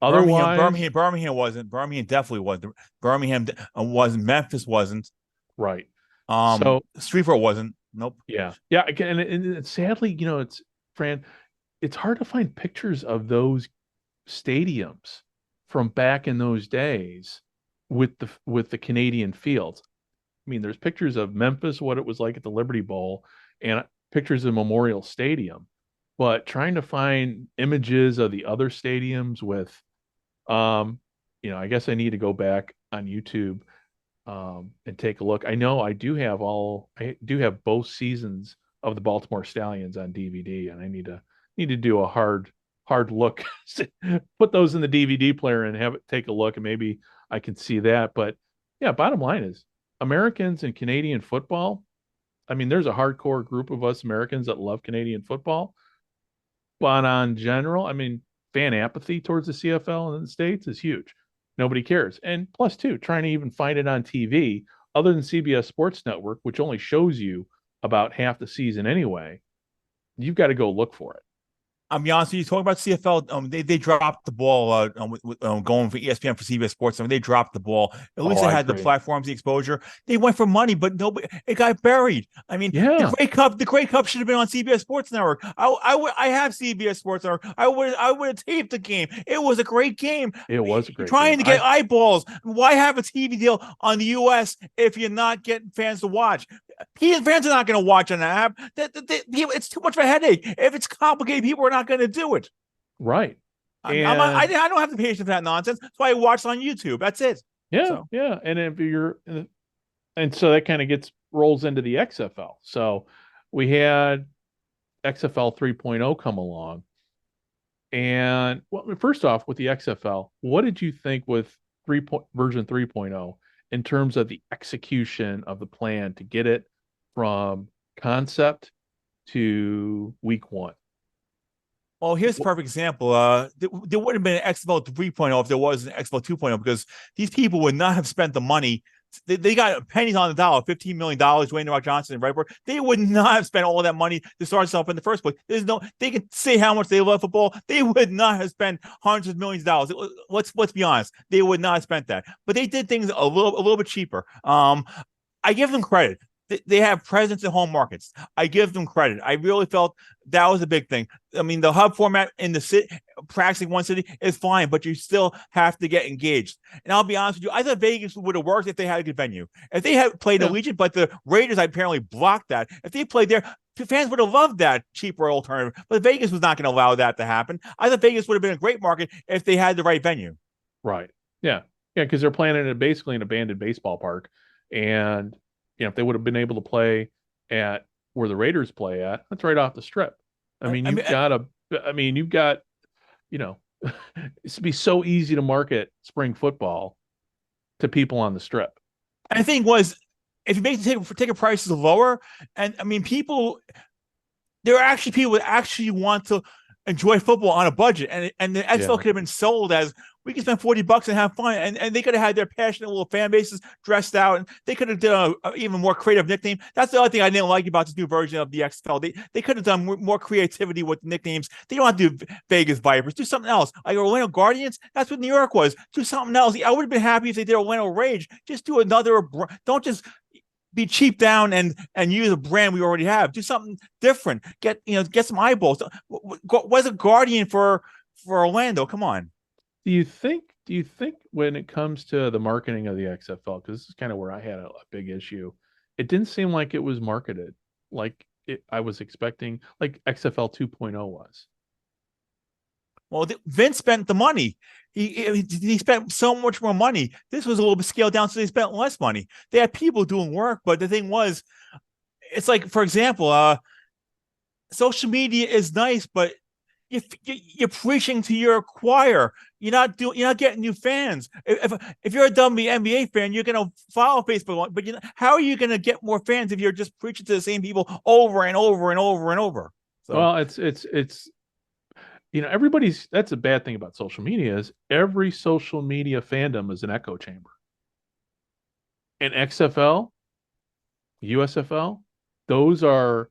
Otherwise, Birmingham wasn't. Birmingham definitely wasn't. Birmingham wasn't. Memphis wasn't. Right. So Shreveport wasn't. Nope. Yeah. And sadly, it's Fran. It's hard to find pictures of those stadiums from back in those days with the Canadian fields. I mean, there's pictures of Memphis, what it was like at the Liberty Bowl, and pictures of Memorial Stadium. But trying to find images of the other stadiums with, I guess I need to go back on YouTube and take a look. I know I do have both seasons of the Baltimore Stallions on DVD, and I need to do a hard look, put those in the DVD player and have it take a look, and maybe I can see that. But yeah, bottom line is, Americans and Canadian football, I mean, there's a hardcore group of us Americans that love Canadian football, but on general, I mean, fan apathy towards the CFL in the States is huge. Nobody cares. And plus, too, trying to even find it on TV, other than CBS Sports Network, which only shows you about half the season anyway, you've got to go look for it. I'll be honest with you, talking about CFL, they dropped the ball going for ESPN for CBS Sports. I mean, they dropped the ball. At least they had the platforms, the exposure. They went for money, but it got buried. I mean, the Grey Cup should have been on CBS Sports Network. I have CBS Sports Network. I would have taped the game. It was a great game. It was a great trying game. To get eyeballs. Why have a TV deal on the US if you're not getting fans to watch? Fans are not going to watch an app. It's too much of a headache. If it's complicated, people are not going to do it. Right. I don't have the patience for that nonsense. That's why I watch on YouTube. That's it. Yeah. Yeah. And so that kind of rolls into the XFL. So we had XFL 3.0 come along. And first off, with the XFL, what did you think with version 3.0 in terms of the execution of the plan to get it from concept to week 1? Well, here's a perfect example. There wouldn't have been an XFL 3.0 if there was an XFL 2.0, because these people would not have spent the money. They got pennies on the dollar, $15 million, Dwayne The Rock Johnson and Redbird. They would not have spent all that money to start stuff in the first place. They can say how much they love football. They would not have spent hundreds of millions of dollars. Let's be honest. They would not have spent that. But they did things a little bit cheaper. I give them credit. They have presence in home markets. I give them credit. I really felt that was a big thing. I mean, the hub format in the city, practicing one city, is fine, but you still have to get engaged. And I'll be honest with you, I thought Vegas would have worked if they had a good venue. If they had played Allegiant, but the Raiders apparently blocked that. If they played there, fans would have loved that cheaper alternative. But Vegas was not going to allow that to happen. I thought Vegas would have been a great market if they had the right venue. Right. Yeah. Yeah, because they're playing in basically an abandoned baseball park. And if they would have been able to play at where the Raiders play at, that's right off the strip. You've got, it's be so easy to market spring football to people on the strip. And the thing was, if you make the ticket prices lower, and there are actually people that actually want to enjoy football on a budget, and the XFL could have been sold as we can spend $40 and have fun, and they could have had their passionate little fan bases dressed out, and they could have done a even more creative nickname. That's the other thing I didn't like about this new version of the XFL. They could have done more creativity with the nicknames. They don't have to do Vegas Vipers. Do something else. Like Orlando Guardians, that's what New York was. Do something else. I would have been happy if they did Orlando Rage. Just do another. Don't just be cheap down and use a brand we already have. Do something different. Get some eyeballs. Was a Guardian for Orlando? Come on. Do you think when it comes to the marketing of the XFL, because this is kind of where I had a big issue, it didn't seem like it was marketed like I was expecting, like XFL 2.0 was. Well, Vince spent the money. He spent so much more money. This was a little bit scaled down, so they spent less money. They had people doing work, but the thing was, it's like, for example, social media is nice, but you're preaching to your choir. You're not getting new fans. If you're a WNBA fan, you're gonna follow Facebook, but how are you gonna get more fans if you're just preaching to the same people over and over and over and over? So, well, it's everybody's. That's a bad thing about social media is every social media fandom is an echo chamber. And XFL, USFL, those are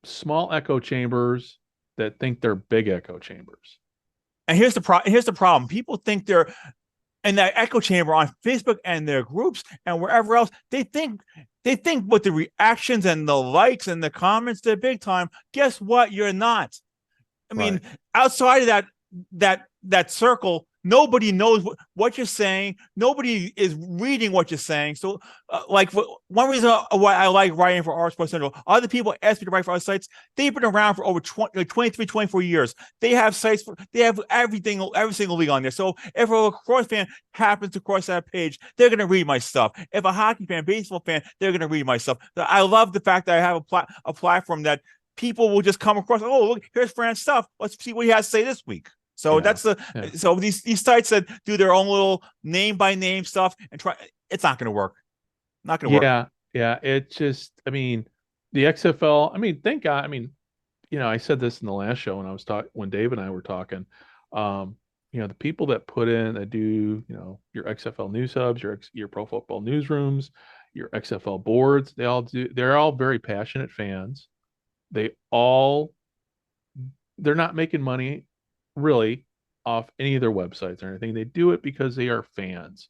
small echo chambers that think they're big echo chambers. And here's the problem. People think they're in that echo chamber on Facebook and their groups and wherever else. They think with the reactions and the likes and the comments, they're big time. Guess what? You're not. I mean, outside of that circle, nobody knows what you're saying. Nobody is reading what you're saying. So, one reason why I like writing for OurSports Central, other people ask me to write for other sites. They've been around for over 23, 24 years. They have sites they have every single league on there. So if a lacrosse fan happens to cross that page, they're going to read my stuff. If a hockey fan, baseball fan, they're going to read my stuff. I love the fact that I have a platform that people will just come across. Oh, look, here's Fran's stuff. Let's see what he has to say this week. So so these sites that do their own little name by name stuff and it's not going to work. Not going to work. Yeah. It just, the XFL. Thank God. I said this in the last show when I was when Dave and I were talking. The people that put in that do your XFL news hubs, your pro football newsrooms, your XFL boards. They're all very passionate fans. They're not making money really off any of their websites or anything. They do it because they are fans.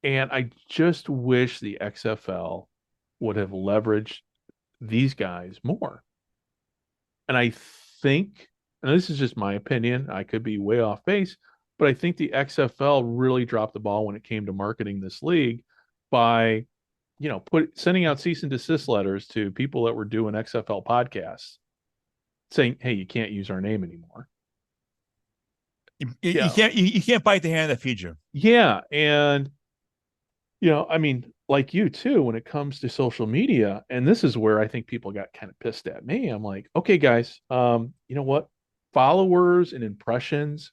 And I just wish the XFL would have leveraged these guys more. And I think, and this is just my opinion, I could be way off base, but I think the XFL really dropped the ball when it came to marketing this league by, sending out cease and desist letters to people that were doing XFL podcasts saying, hey, you can't use our name anymore. You can't bite the hand that feeds you. Yeah. And, like you too, when it comes to social media, and this is where I think people got kind of pissed at me. I'm like, okay, guys, you know what? Followers and impressions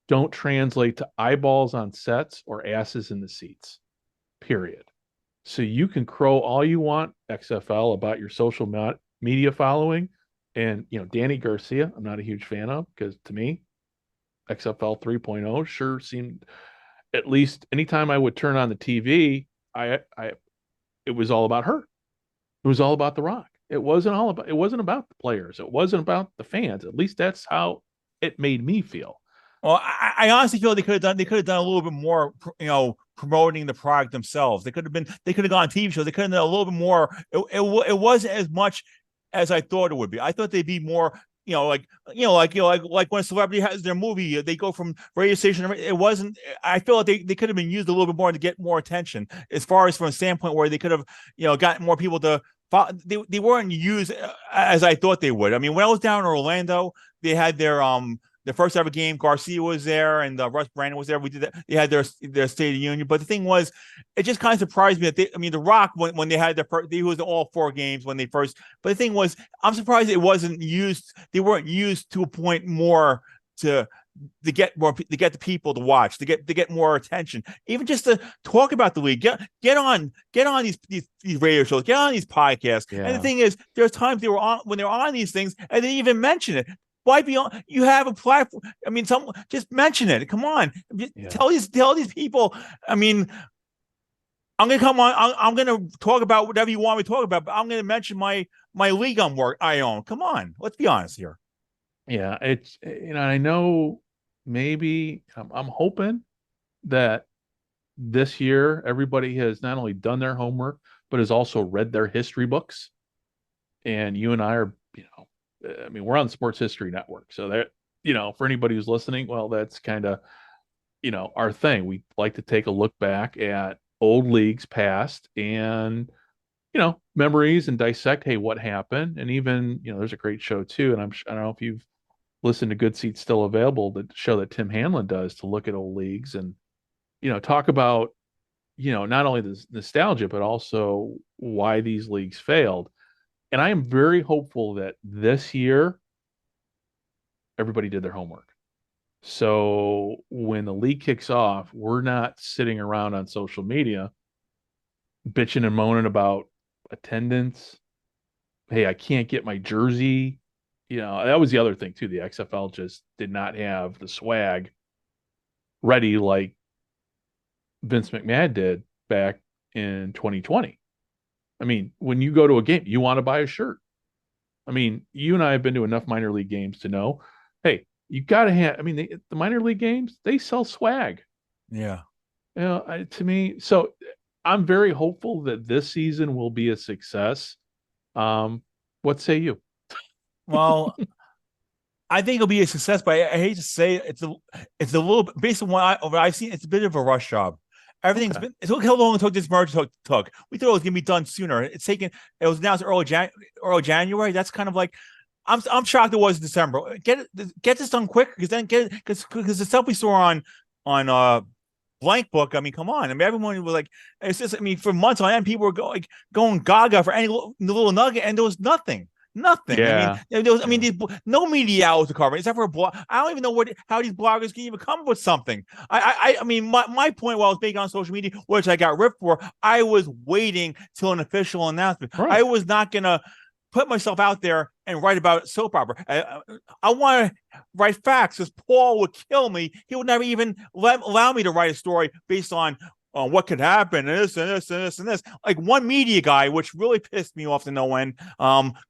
don't translate to eyeballs on sets or asses in the seats, period. So you can crow all you want, XFL, about your social media following. And, Danny Garcia, I'm not a huge fan of because to me, XFL 3.0 sure seemed, at least anytime I would turn on the TV, it was all about her. It was all about The Rock. It wasn't about the players. It wasn't about the fans. At least that's how it made me feel. Well, I honestly feel they could have done a little bit more, promoting the product themselves. They could have gone on TV shows. They could have done a little bit more. It wasn't as much as I thought it would be. I thought they'd be more, like when a celebrity has their movie, they go from radio station. It wasn't. I feel like they could have been used a little bit more to get more attention, as far as from a standpoint where they could have, gotten more people to. They weren't used as I thought they would. When I was down in Orlando, they had their first ever game. Garcia was there, and Russ Brandon was there. We did that. They had their State of the Union. But the thing was, it just kind of surprised me that The Rock, when they had he was in all 4 games when they first. But the thing was, I'm surprised it wasn't used. They weren't used to a point more to get the people to watch, to get more attention, even just to talk about the league. Get on these radio shows, get on these podcasts. Yeah. And the thing is, there's times when they were on these things and they didn't even mention it. Why be on? You have a platform. I mean, just mention it. Come on, tell these people. I mean, I'm gonna come on. I'm gonna talk about whatever you want me to talk about, but I'm gonna mention my league I own. Come on, let's be honest here. Yeah, it's I know maybe I'm hoping that this year everybody has not only done their homework but has also read their history books. And you and I are, I mean, we're on Sports History Network, so that for anybody who's listening, well, that's kind of our thing. We like to take a look back at old leagues past and memories and dissect, hey, what happened. And even there's a great show too, and I don't know if you've listened to Good Seats Still Available, the show that Tim Hanlon does to look at old leagues and talk about not only the nostalgia but also why these leagues failed. And I am very hopeful that this year everybody did their homework. So when the league kicks off, we're not sitting around on social media bitching and moaning about attendance. Hey, I can't get my jersey. That was the other thing too. The XFL just did not have the swag ready like Vince McMahon did back in 2020. I mean, when you go to a game, you want to buy a shirt. I mean, you and I have been to enough minor league games to know, hey, you got to have, I mean, the minor league games, they sell swag. Yeah. To me, so I'm very hopeful that this season will be a success. What say you? Well, I think it'll be a success, but I hate to say it's a little bit based on what I've seen. It's a bit of a rush job. Everything's been. Look how long it took this merge took. We thought it was gonna be done sooner. It's taken. It was announced early January. That's kind of like. I'm shocked it was December. Get this done quick because the stuff we saw on Blank Book. I mean, come on. I mean, everyone was like, it's just. I mean, for months on end, people were going gaga for any little nugget, and there was nothing. Nothing. Yeah. I mean, no media outlets to cover except for a blog. I don't even know how these bloggers can even come up with something. I mean, my point while I was making on social media, which I got ripped for, I was waiting till an official announcement. Right. I was not gonna put myself out there and write about soap opera. I want to write facts, because Paul would kill me. He would never even allow me to write a story based on what could happen, and this and this and this and this. Like one media guy, which really pissed me off to no end,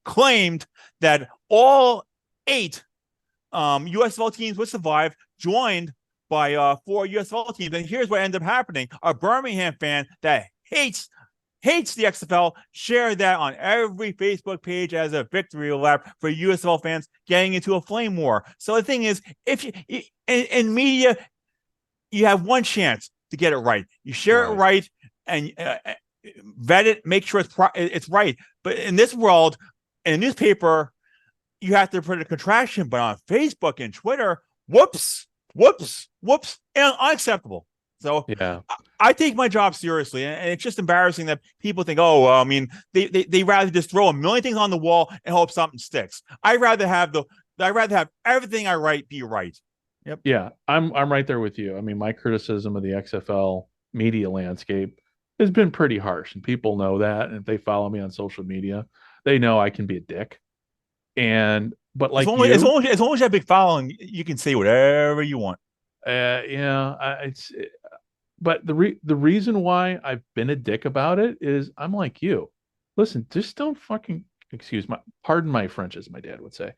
claimed that all 8 USFL teams would survive, joined by 4 USFL teams. And here's what ended up happening: a Birmingham fan that hates the XFL shared that on every Facebook page as a victory lap for USFL fans getting into a flame war. So the thing is, if you in media, you have one chance to get it right. You share it right and vet it, make sure it's right. But in this world, in a newspaper, you have to put a contraction. But on Facebook and Twitter, whoops, and unacceptable. So yeah, I take my job seriously, and it's just embarrassing that people think, I mean, they rather just throw a million things on the wall and hope something sticks. I'd rather have everything I write be right. Yep. Yeah, I'm right there with you. I mean, my criticism of the XFL media landscape has been pretty harsh, and people know that. And if they follow me on social media, they know I can be a dick. But like as long as you have big following, you can say whatever you want. But the reason why I've been a dick about it is I'm like you. Listen, just don't fucking pardon my French, as my dad would say.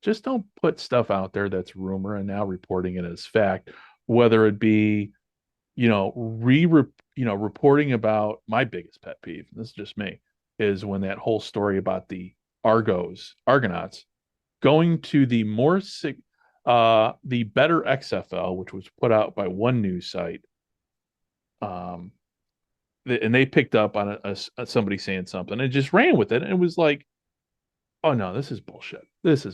Just don't put stuff out there that's rumor and now reporting it as fact, whether it be, reporting about my biggest pet peeve. This is just me, is when that whole story about the Argonauts going to the the better XFL, which was put out by one news site. And they picked up on somebody saying something and just ran with it. And it was like, oh no, this is bullshit. This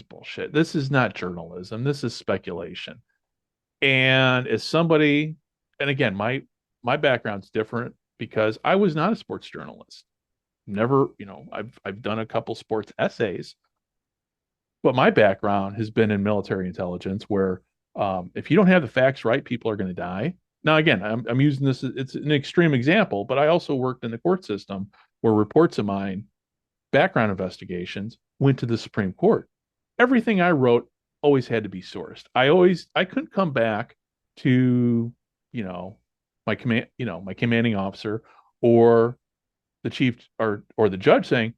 is not journalism. This is speculation. And as somebody, and again, my background's different because I was not a sports journalist. Never, I've done a couple sports essays, but my background has been in military intelligence, where if you don't have the facts right, people are going to die. Now, again, I'm using this, it's an extreme example, but I also worked in the court system where reports of mine, background investigations, went to the Supreme Court. everything I wrote always had to be sourced. I couldn't come back to, my commanding officer or the chief or the judge saying,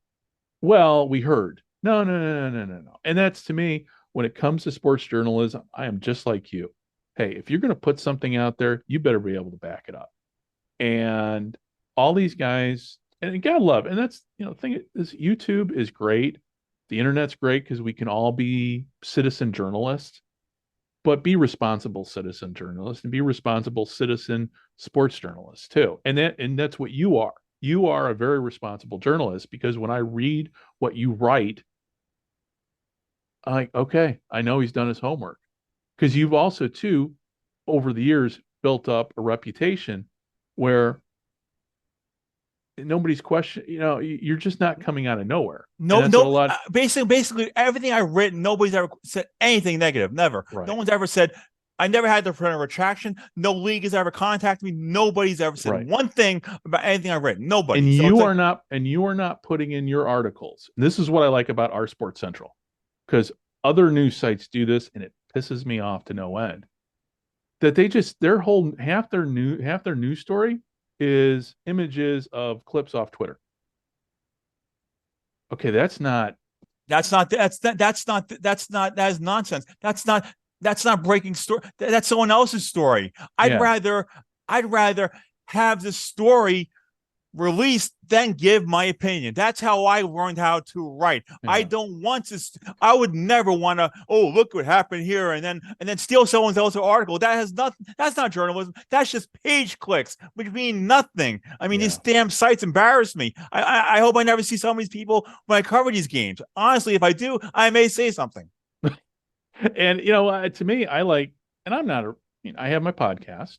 well, we heard. No, no, no, no, no, no, no. And that's, to me, when it comes to sports journalism, I am just like you. Hey, if you're going to put something out there, you better be able to back it up. And all these guys, and God love, and that's, the thing is, YouTube is great. The internet's great because we can all be citizen journalists, but be responsible citizen journalists and be responsible citizen sports journalists too. And that's what you are. You are a very responsible journalist, because when I read what you write, I'm like, okay, I know he's done his homework. Because you've also, too, over the years, built up a reputation where nobody's question, you're just not coming out of nowhere. Basically everything I've written, nobody's ever said anything negative. Never. Right. No one's ever said, I never had to print a retraction. No league has ever contacted me. Nobody's ever said one thing about anything I've written. Nobody. And you are not putting in your articles. This is what I like about OurSports Central, because other news sites do this, and it pisses me off to no end. That their whole half their news story is images of clips off Twitter. Okay, that is nonsense. That's not breaking story. That's someone else's story. I'd rather have the story released than give my opinion. That's how I learned how to write. Yeah. I would never want to, look what happened here, and then steal someone else's article. That's not journalism. That's just page clicks, which mean nothing. I mean, these damn sites embarrass me. I hope I never see some of these people when I cover these games. Honestly, if I do, I may say something. And to me, I have my podcast,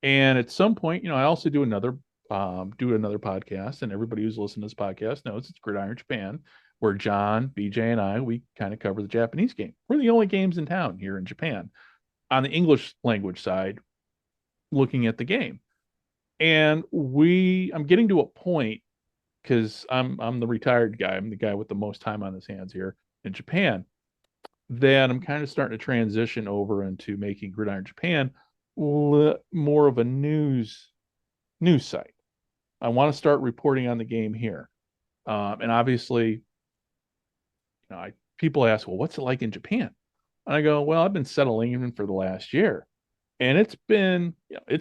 and at some point, I also do another podcast, and everybody who's listening to this podcast knows it's Gridiron Japan, where John, BJ, and I, we kind of cover the Japanese game. We're the only games in town here in Japan on the English language side, looking at the game. And I'm getting to a point, because I'm the retired guy. I'm the guy with the most time on his hands here in Japan, that I'm kind of starting to transition over into making Gridiron Japan more of a news site. I want to start reporting on the game here. And obviously, people ask, well, what's it like in Japan? And I go, well, I've been settling in for the last year. And it's been a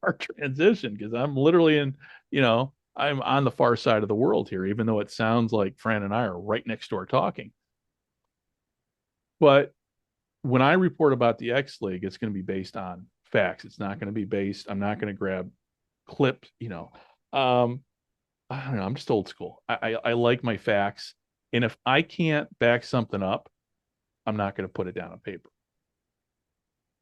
hard transition, because I'm literally I'm on the far side of the world here, even though it sounds like Fran and I are right next door talking. But when I report about the X League, it's going to be based on facts. It's not going to be I'm not going to grab clips, I don't know. I'm just old school. I like my facts. And if I can't back something up, I'm not going to put it down on paper.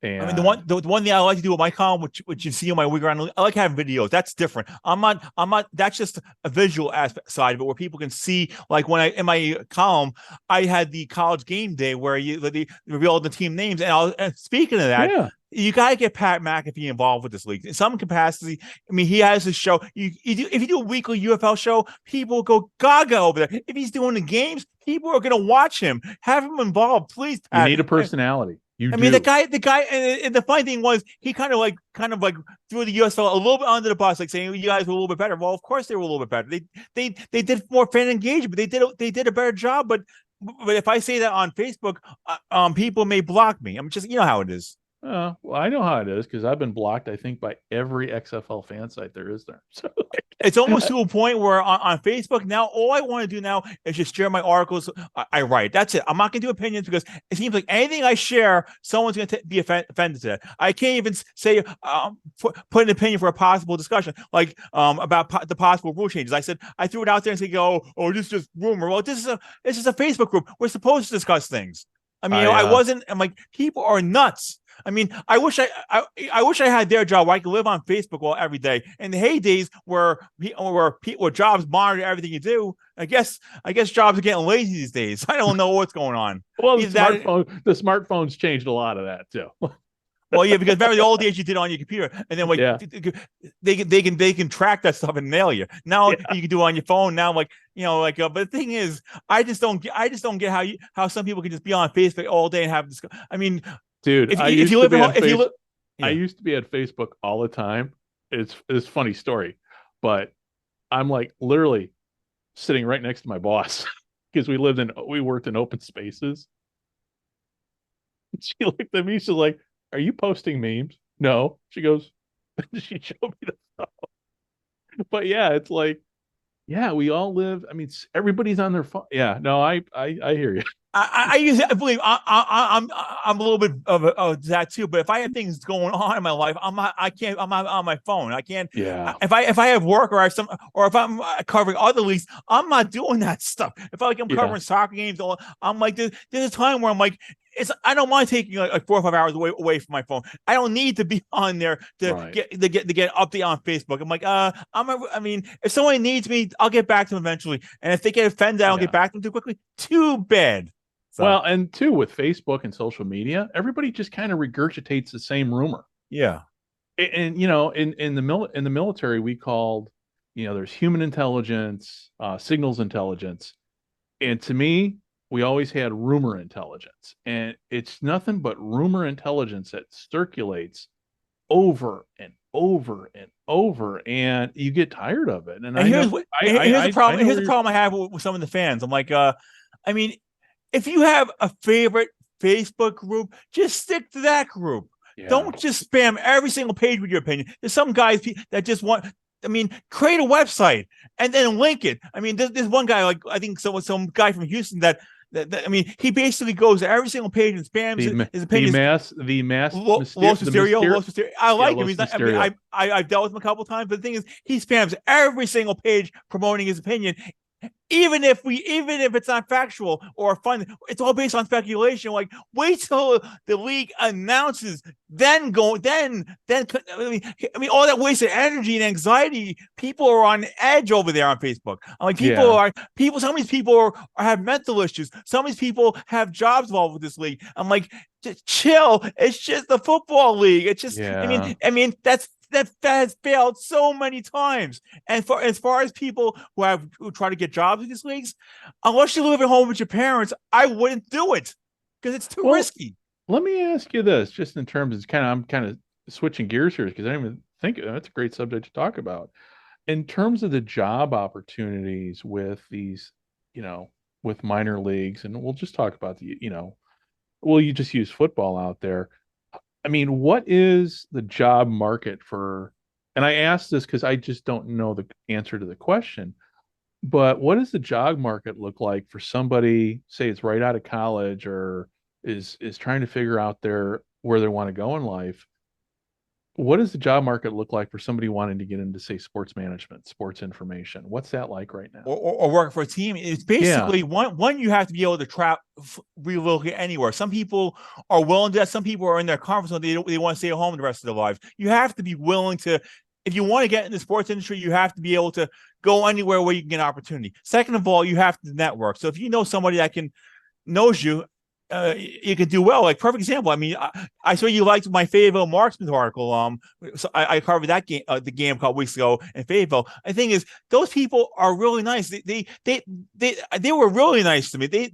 And I mean, the one thing I like to do with my column, which you see on my week around, I like having videos. That's different. I'm not. That's just a visual aspect side of it, where people can see. Like when in my column, I had the college game day where they revealed the team names, and speaking of that, you got to get Pat McAfee involved with this league in some capacity. I mean, he has his show. If you do a weekly UFL show, people go gaga over there. If he's doing the games, people are going to watch him. Have him involved, please, Pat. You need a personality. I mean, the guy, and the funny thing was, he kind of like threw the USL a little bit under the bus, like saying, you guys were a little bit better. Well, of course they were a little bit better. They did more fan engagement. They did a better job. But if I say that on Facebook, people may block me. I'm just, how it is. Well, I know how it is, because I've been blocked, I think, by every XFL fan site there is there. So it's almost to a point where on Facebook now, all I want to do now is just share my articles I write. That's it. I'm not going to do opinions, because it seems like anything I share, someone's going to be offended to that. I can't even say put an opinion for a possible discussion, like about the possible rule changes. I threw it out there and said, this is just rumor. Well, this is a Facebook group. We're supposed to discuss things. I mean, I'm like, people are nuts. I mean, I wish I had their job where I could live on Facebook every day. In the heydays where jobs monitor everything you do, I guess jobs are getting lazy these days. I don't know what's going on. Well, the smartphones changed a lot of that too. Well, yeah, because remember the old days you did it on your computer, and then like Yeah. they can track that stuff and mail you. Now Yeah. you can do it on your phone. Now, like but the thing is, I just don't get how some people can just be on Facebook all day and have this. I mean, Dude, if you live in if you live, I used to be at Facebook all the time. It's a funny story, but I'm like literally sitting right next to my boss because we worked in open spaces. She looked at me, she's like, "Are you posting memes?" No. She goes, she showed me the stuff. But yeah, it's like, yeah, we all live. I mean, everybody's on their phone. Yeah, no, I hear you. I believe I'm a little bit of that too. But if I have things going on in my life, I'm not on my phone. I can't. Yeah. If I have work or if I'm covering other leagues, I'm not doing that stuff. If I'm covering soccer games, I'm like there's a time where I'm like I don't mind taking like 4 or 5 hours away from my phone. I don't need to be on there to get update on Facebook. I'm like I mean, if someone needs me, I'll get back to them eventually. And if they get offended, I don't get back to them too quickly. Too bad. So. Well, and too with Facebook and social media, everybody just kind of regurgitates the same rumor. Yeah. And in the military, we called, there's human intelligence, signals intelligence, and to me, we always had rumor intelligence, and it's nothing but rumor intelligence that circulates over and over and over, and you get tired of it. And here's the problem. Here's the problem I have with some of the fans. I'm like, I mean, if you have a favorite Facebook group, just stick to that group. Yeah. Don't just spam every single page with your opinion. There's some guys that just want. I mean, create a website and then link it. I mean, there's one guy, like I think some guy from Houston that I mean, he basically goes to every single page and spams his opinion. The mass Los Mysterio. I like him. He's not, I mean, I've dealt with him a couple of times, but the thing is, he spams every single page promoting his opinion. Even if it's not factual or fun, it's all based on speculation. Like, wait till the league announces, then I mean, all that wasted energy and anxiety. People are on edge over there on Facebook. I'm like, some of these people have mental issues. Some of these people have jobs involved with this league. I'm like, just chill. It's just the football league. It's just, I mean, that has failed so many times. And as far as people who try to get jobs in these leagues, unless you live at home with your parents, I wouldn't do it because it's too risky. Let me ask you this, just in terms of I'm kind of switching gears here because I didn't even think that's a great subject to talk about. In terms of the job opportunities with these, with minor leagues, and we'll just talk about you just use football out there. I mean, what is the job market for, and I ask this because I just don't know the answer to the question, but what does the job market look like for somebody, say it's right out of college or is trying to figure out where they want to go in life? What does the job market look like for somebody wanting to get into, say, sports management, sports information? What's that like right now? Or work for a team? It's basically one you have to be able to relocate anywhere. Some people are willing to that. Some people are in their comfort zone. They want to stay at home the rest of their lives. You have to be willing to, if you want to get in the sports industry, you have to be able to go anywhere where you can get an opportunity. Second of all, you have to network. So if you know somebody that knows you, you can do well. Like, perfect example. I mean, I saw you liked my Fayetteville Marksman article. So I covered that game, the game a couple weeks ago in Fayetteville. The thing is, those people are really nice. They were really nice to me. They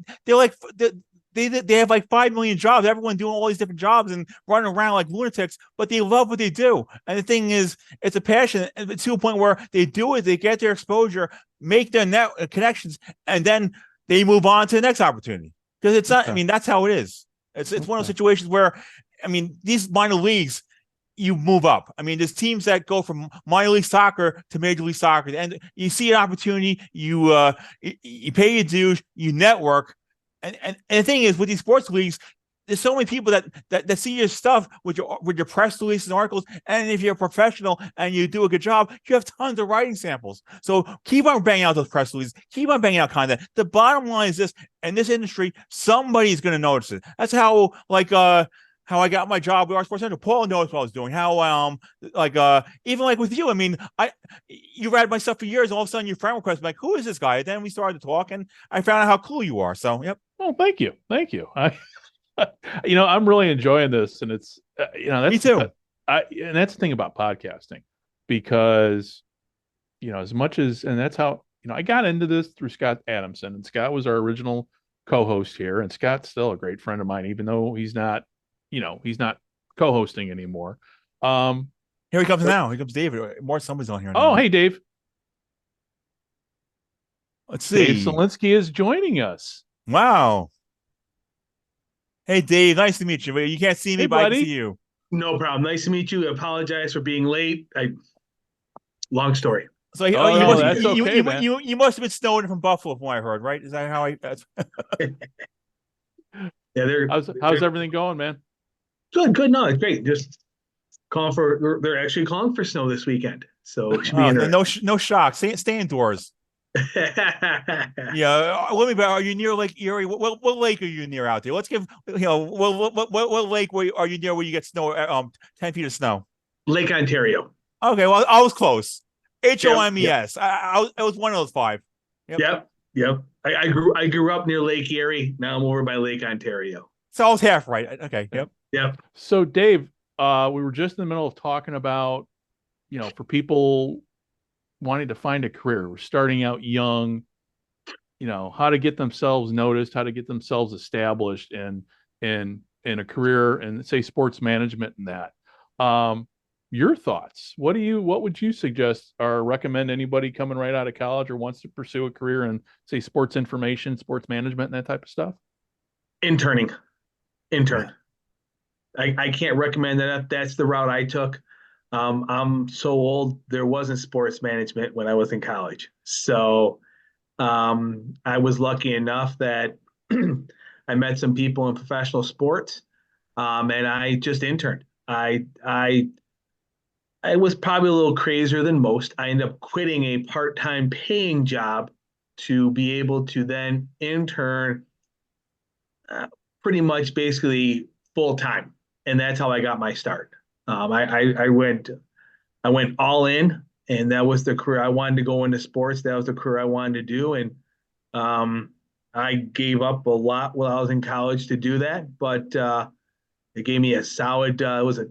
have like 5 million jobs. Everyone doing all these different jobs and running around like lunatics, but they love what they do. And the thing is, it's a passion to a point where they do it. They get their exposure, make their net connections, and then they move on to the next opportunity. Because it's not, I mean, that's how it is. It's one of those situations where, I mean, these minor leagues, you move up. I mean, there's teams that go from minor league soccer to major league soccer, and you see an opportunity, you pay your dues, you network, and the thing is, with these sports leagues, there's so many people that see your stuff with your press releases and articles. And if you're a professional and you do a good job, you have tons of writing samples. So keep on banging out those press releases. Keep on banging out content. The bottom line is this: in this industry, somebody's going to notice it. That's how how I got my job with OurSports Central. Paul knows what I was doing. How even like with you, I mean, you read my stuff for years, and all of a sudden your friend request, like, who is this guy? And then we started to talk, and I found out how cool you are. So, yep. Oh, thank you. I'm really enjoying this, and it's Me too. and that's the thing about podcasting, because as much as, and that's how I got into this through Scott Adamson, and Scott was our original co-host here, and Scott's still a great friend of mine, even though he's not co-hosting anymore. Here he comes but- now. Here comes David. More somebody's on here Oh, now. hey, Dave. Let's Dave see. Solinsky is joining us. Wow. Hey, Dave. Nice to meet you. You can't see me, Hey, but I can buddy. see you. No problem. Nice to meet you. I apologize for being late. Long story. So Oh, no, that's okay, man. you must have been snowing from Buffalo, from what I heard, right? Is that how I? That's... Yeah, How's everything going, man? good. No, it's great. Just calling for. They're actually calling for snow this weekend, so it should be no shock. Stay indoors. Yeah, let me. Are you near Lake Erie? What lake are you near out there? Let's give what lake are you near where you get snow? 10 feet of snow. Lake Ontario. Okay, well I was close. HOMES. Yep. I was one of those 5. Yep. I grew up near Lake Erie. Now I'm over by Lake Ontario. So I was half right. Okay. Yep. So, Dave, we were just in the middle of talking about, for people wanting to find a career, we're starting out young, how to get themselves noticed, how to get themselves established in a career and, say, sports management and that. Your thoughts? What would you suggest or recommend anybody coming right out of college or wants to pursue a career in, say, sports information, sports management, and that type of stuff? Intern. I can't recommend that. That's the route I took. I'm so old. There wasn't sports management when I was in college. So I was lucky enough that I met some people in professional sports, and I just interned. I was probably a little crazier than most. I ended up quitting a part-time paying job to be able to then intern pretty much basically full-time. And that's how I got my start. I went all in, and that was the career I wanted to go into sports. That was the career I wanted to do. And I gave up a lot while I was in college to do that, but it gave me a solid, it was a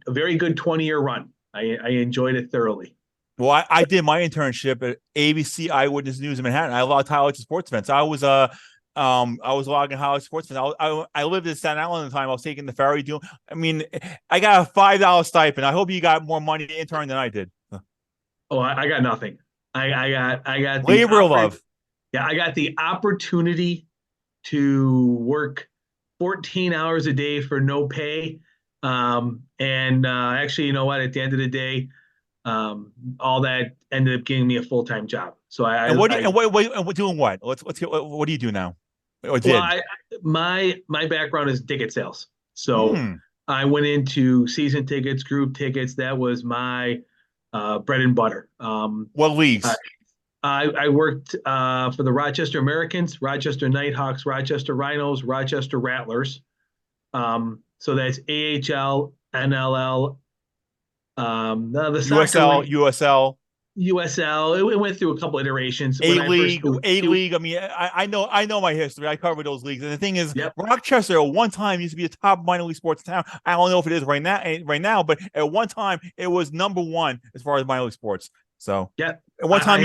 very good 20-year run. I enjoyed it thoroughly. Well, I did my internship at ABC Eyewitness News in Manhattan. I logged highlights of sports events. I was logging highlights of sports events. I lived in Staten Island at the time. I was taking the ferry. I got a $5 stipend. I hope you got more money to intern than I did. Oh, I got nothing. I got labor of love. Yeah, I got the opportunity to work 14 hours a day for no pay. Actually, you know what? At the end of the day, all that ended up getting me a full-time job. So doing what? What do you do now? Or did? Well, my background is ticket sales. So I went into season tickets, group tickets. That was my bread and butter. What leagues? I worked for the Rochester Americans, Rochester Nighthawks, Rochester Rhinos, Rochester Rattlers. So that's AHL, NLL, the USL. USL. It went through a couple iterations. A-League. I mean, I know my history. I covered those leagues. And the thing is, Rochester at one time used to be a top minor league sports town. I don't know if it is right now, but at one time it was number 1 as far as minor league sports. So yeah, at one time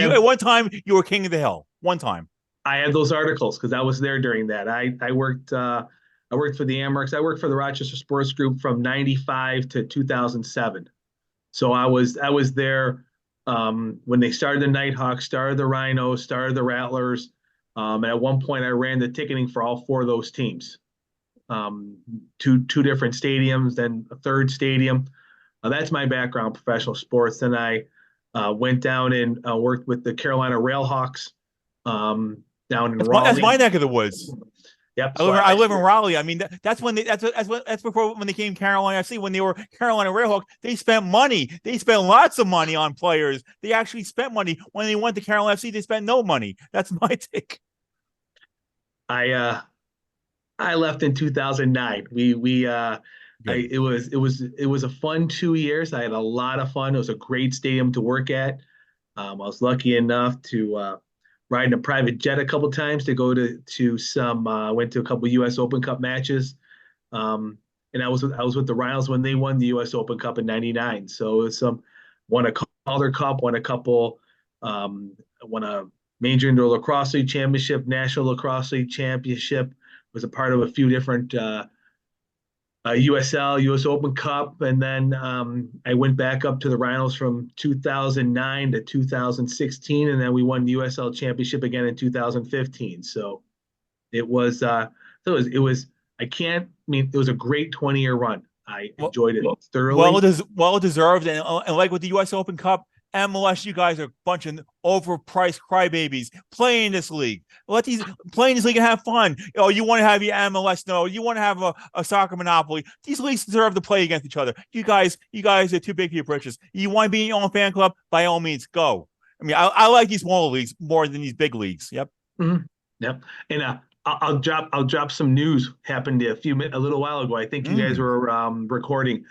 you were king of the hill. One time. I had those articles because I was there during that. I worked for the Amherst. I worked for the Rochester Sports Group from 95 to 2007. So I was there when they started the Nighthawks, started the Rhinos, started the Rattlers. And at one point, I ran the ticketing for all 4 of those teams. Two different stadiums, then a third stadium. That's my background, professional sports. Then I went down and worked with the Carolina Railhawks down in Raleigh. That's my neck of the woods. Yep. I live in Raleigh. I mean, that's before when they came Carolina FC. When they were Carolina Railhawks, they spent money. They spent lots of money on players. They actually spent money. When they went to Carolina FC, they spent no money. That's my take. I left in 2009. It was a fun 2 years. I had a lot of fun. It was a great stadium to work at. I was lucky enough to riding a private jet a couple times to go to some. Went to a couple U.S. Open Cup matches, and I was with the Rhinos when they won the U.S. Open Cup in '99. So it was won a Calder Cup, won a Major Indoor Lacrosse League Championship, National Lacrosse League Championship. Was a part of a few different USL, US Open Cup, and then I went back up to the Rhinos from 2009 to 2016, and then we won the USL Championship again in 2015. So it was, it was a great 20-year run. I enjoyed it thoroughly. Well deserved, and like with the U.S. Open Cup, MLS, you guys are a bunch of overpriced crybabies playing this league. Playing this league and have fun. Oh, you want to have your MLS? No, you want to have a soccer monopoly. These leagues deserve to play against each other. You guys are too big for your britches. You want to be in your own fan club? By all means, go. I mean, I like these smaller leagues more than these big leagues. Yep. Mm-hmm. Yep. And I'll drop some news happened a little while ago. I think you guys were recording.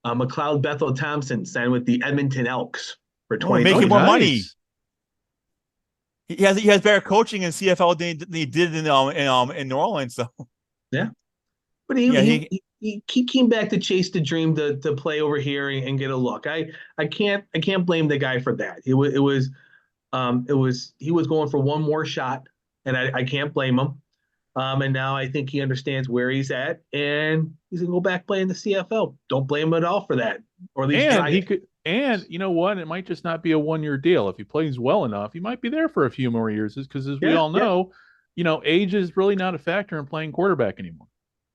McLeod Bethel Thompson signed with the Edmonton Elks for 20. Making more money. He has better coaching in CFL than he did in New Orleans. So yeah, but he came back to chase the dream to play over here and get a look. I can't blame the guy for that. He was going for one more shot, and I can't blame him. And now I think he understands where he's at, and he's gonna go back play in the CFL. Don't blame him at all for that. Or at least he could. And you know what? It might just not be a 1-year deal. If he plays well enough, he might be there for a few more years. Because as we all know, age is really not a factor in playing quarterback anymore.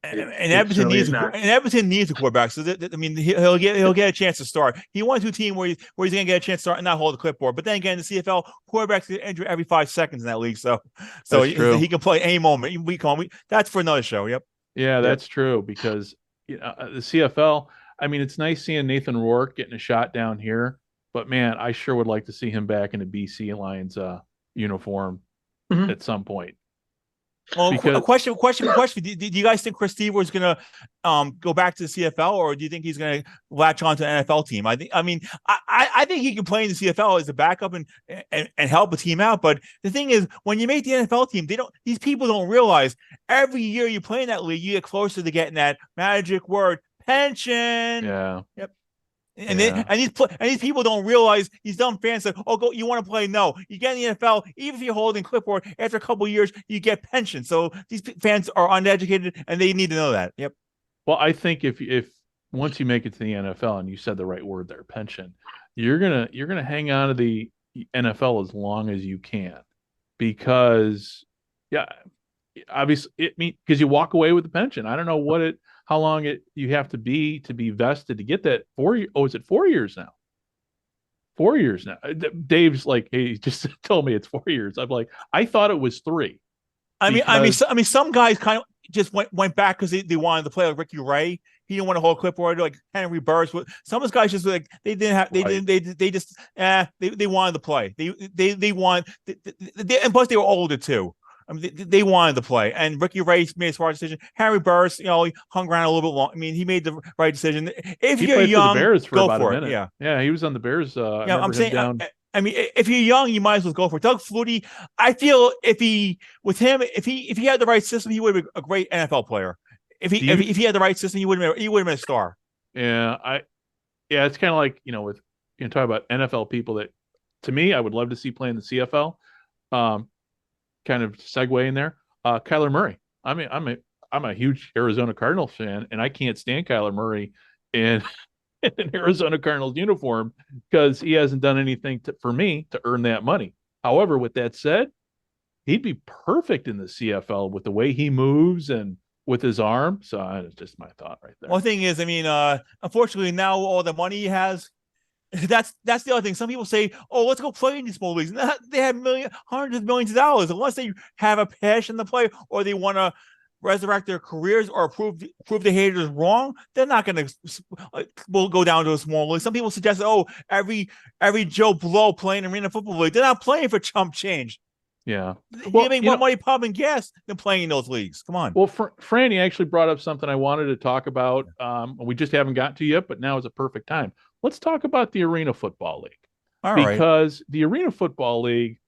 And Edmonton needs a quarterback. So he'll get a chance to start. He wants to a team where he's going to get a chance to start and not hold the clipboard. But then again, in the CFL, quarterbacks get injured every 5 seconds in that league. So he can play any moment. That's for another show. Yep. Yeah, that's true. Because the CFL. I mean, it's nice seeing Nathan Rourke getting a shot down here, but man, I sure would like to see him back in a BC Lions uniform at some point. Well, a question. Do you guys think Chris Stever is going to go back to the CFL, or do you think he's going to latch on to an NFL team? I think he can play in the CFL as a backup and help a team out. But the thing is, when you make the NFL team, these people don't realize every year you play in that league, you get closer to getting that magic word. Pension. Yeah. Yep. And these people don't realize, these dumb fans say, "Oh, go! You want to play? No, you get in the NFL. Even if you're holding clipboard, after a couple of years, you get pension." So these fans are uneducated, and they need to know that. Yep. Well, I think if once you make it to the NFL, and you said the right word there, pension, you're gonna hang on to the NFL as long as you can, because obviously because you walk away with the pension. I don't know how long you have to be vested to get that. Is it 4 years now? 4 years now. Dave's like, hey, he just told me it's 4 years. I'm like, I thought it was 3. Some guys kind of just went back because they wanted to play, like Ricky Ray. He didn't want to hold clipboard, like Henry Burris. Some of those guys just like they wanted to play. And plus they were older too. I mean, they wanted to play, and Ricky Ray made a smart decision. Harry Burris, he hung around a little bit long. I mean, he made the right decision. If you're young, the Bears for go about for a minute. it. Yeah, he was on the Bears. I'm saying, if you're young, you might as well go for it. Doug Flutie, I feel if he had the right system, he would have been a great NFL player. If he had the right system, he would have been a star. Yeah, it's kind of like with talk about NFL people that, to me, I would love to see play in the CFL. Kind of segue in there. Kyler Murray. I mean, I'm a huge Arizona Cardinals fan, and I can't stand Kyler Murray in an Arizona Cardinals uniform because he hasn't done anything for me to earn that money. However, with that said, he'd be perfect in the CFL with the way he moves and with his arm. So it's just my thought right there. One thing is, unfortunately, now all the money he has. That's the other thing. Some people say, "Oh, let's go play in these small leagues." They have hundreds of millions of dollars. Unless they have a passion to play, or they want to resurrect their careers, or prove the haters wrong, they're not going to. Will go down to a small league. Some people suggest, "Oh, every Joe Blow playing in arena football league, they're not playing for chump change." Yeah, you make more money pumping gas than playing in those leagues. Come on. Well, Franny actually brought up something I wanted to talk about. We just haven't gotten to yet, but now is a perfect time. Let's talk about the Arena Football League. All because the Arena Football League,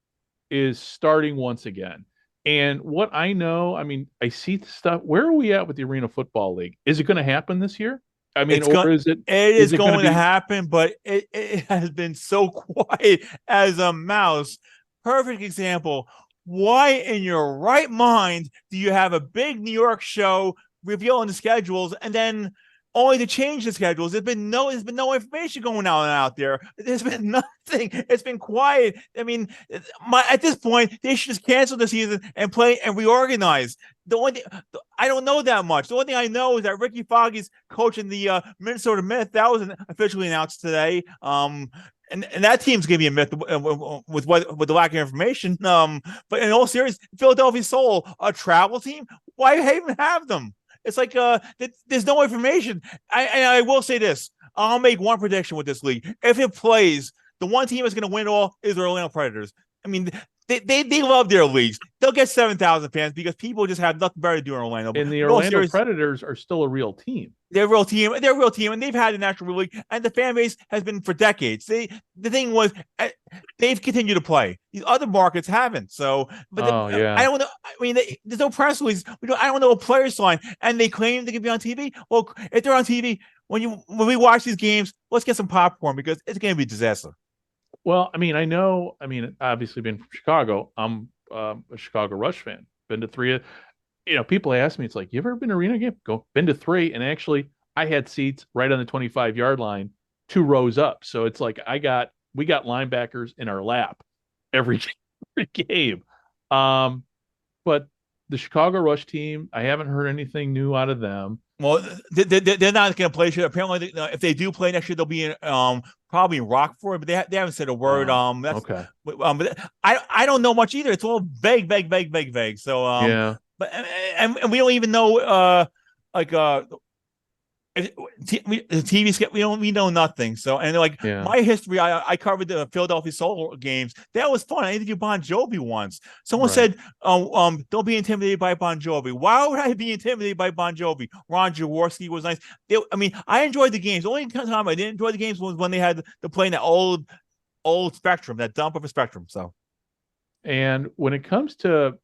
is starting once again. And what I know, I mean, I see the stuff. Where are we at with the Arena Football League? Is it going to happen this year? I mean, It's going. or is it? It Is is it going to going to be? happen, but it has been so quiet as a mouse. Perfect example. Why in your right mind do you have a big New York show revealing the schedules and then only to change the schedules? There's been no information going out there. There's been nothing. It's been quiet. I mean, at this point, they should just cancel the season and play and reorganize. The only thing, I don't know that much. The only thing I know is that Ricky Foggy's coaching the Minnesota Myth. That was officially announced today. And that team's going to be a myth with the lack of information. But in all seriousness, Philadelphia Soul, a travel team, why even have them? It's like there's no information. I will say this. I'll make one prediction with this league. If it plays, the one team that's going to win it all is the Orlando Predators. I mean, they love their leagues. They'll get 7,000 fans because people just have nothing better to do in Orlando. And the Orlando Predators are still a real team. They're a real team. They're a real team, and they've had the National League, and the fan base has been for decades. The thing was, they've continued to play. These other markets haven't. So, but I don't know. I mean, there's no press release. I don't know a player's line, and they claim they can be on TV. Well, if they're on TV, when we watch these games, let's get some popcorn because it's going to be a disaster. Well, I mean, obviously being from Chicago, I'm a Chicago Rush fan. Been to 3. People ask me, it's like, you ever been to arena game? Been to 3. And actually, I had seats right on the 25-yard line, 2 rows up. So it's like we got linebackers in our lap every game. But the Chicago Rush team, I haven't heard anything new out of them. Well, they're not going to play. Apparently, if they do play next year, they'll be in probably in Rockford, but they haven't said a word. That's okay. But I don't know much either. It's all vague. So yeah. But and we don't even know the TV schedule. We know nothing. So my history, I covered the Philadelphia Soul games. That was fun. I interviewed Bon Jovi once. Someone said, don't be intimidated by Bon Jovi. Why would I be intimidated by Bon Jovi? Ron Jaworski was nice. I enjoyed the games. The only time I didn't enjoy the games was when they had to play in that old Spectrum, that dump of a Spectrum. So, and when it comes to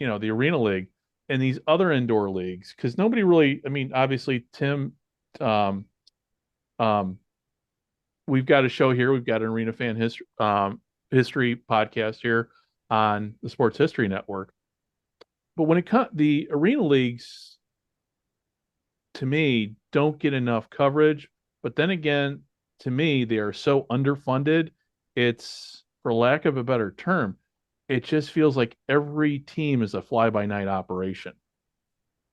the Arena League and these other indoor leagues, because nobody really, obviously Tim, we've got a show here. We've got an Arena Fan history podcast here on the Sports History Network. But when it comes, the Arena leagues, to me, don't get enough coverage. But then again, to me, they are so underfunded. It's, for lack of a better term, it just feels like every team is a fly-by-night operation.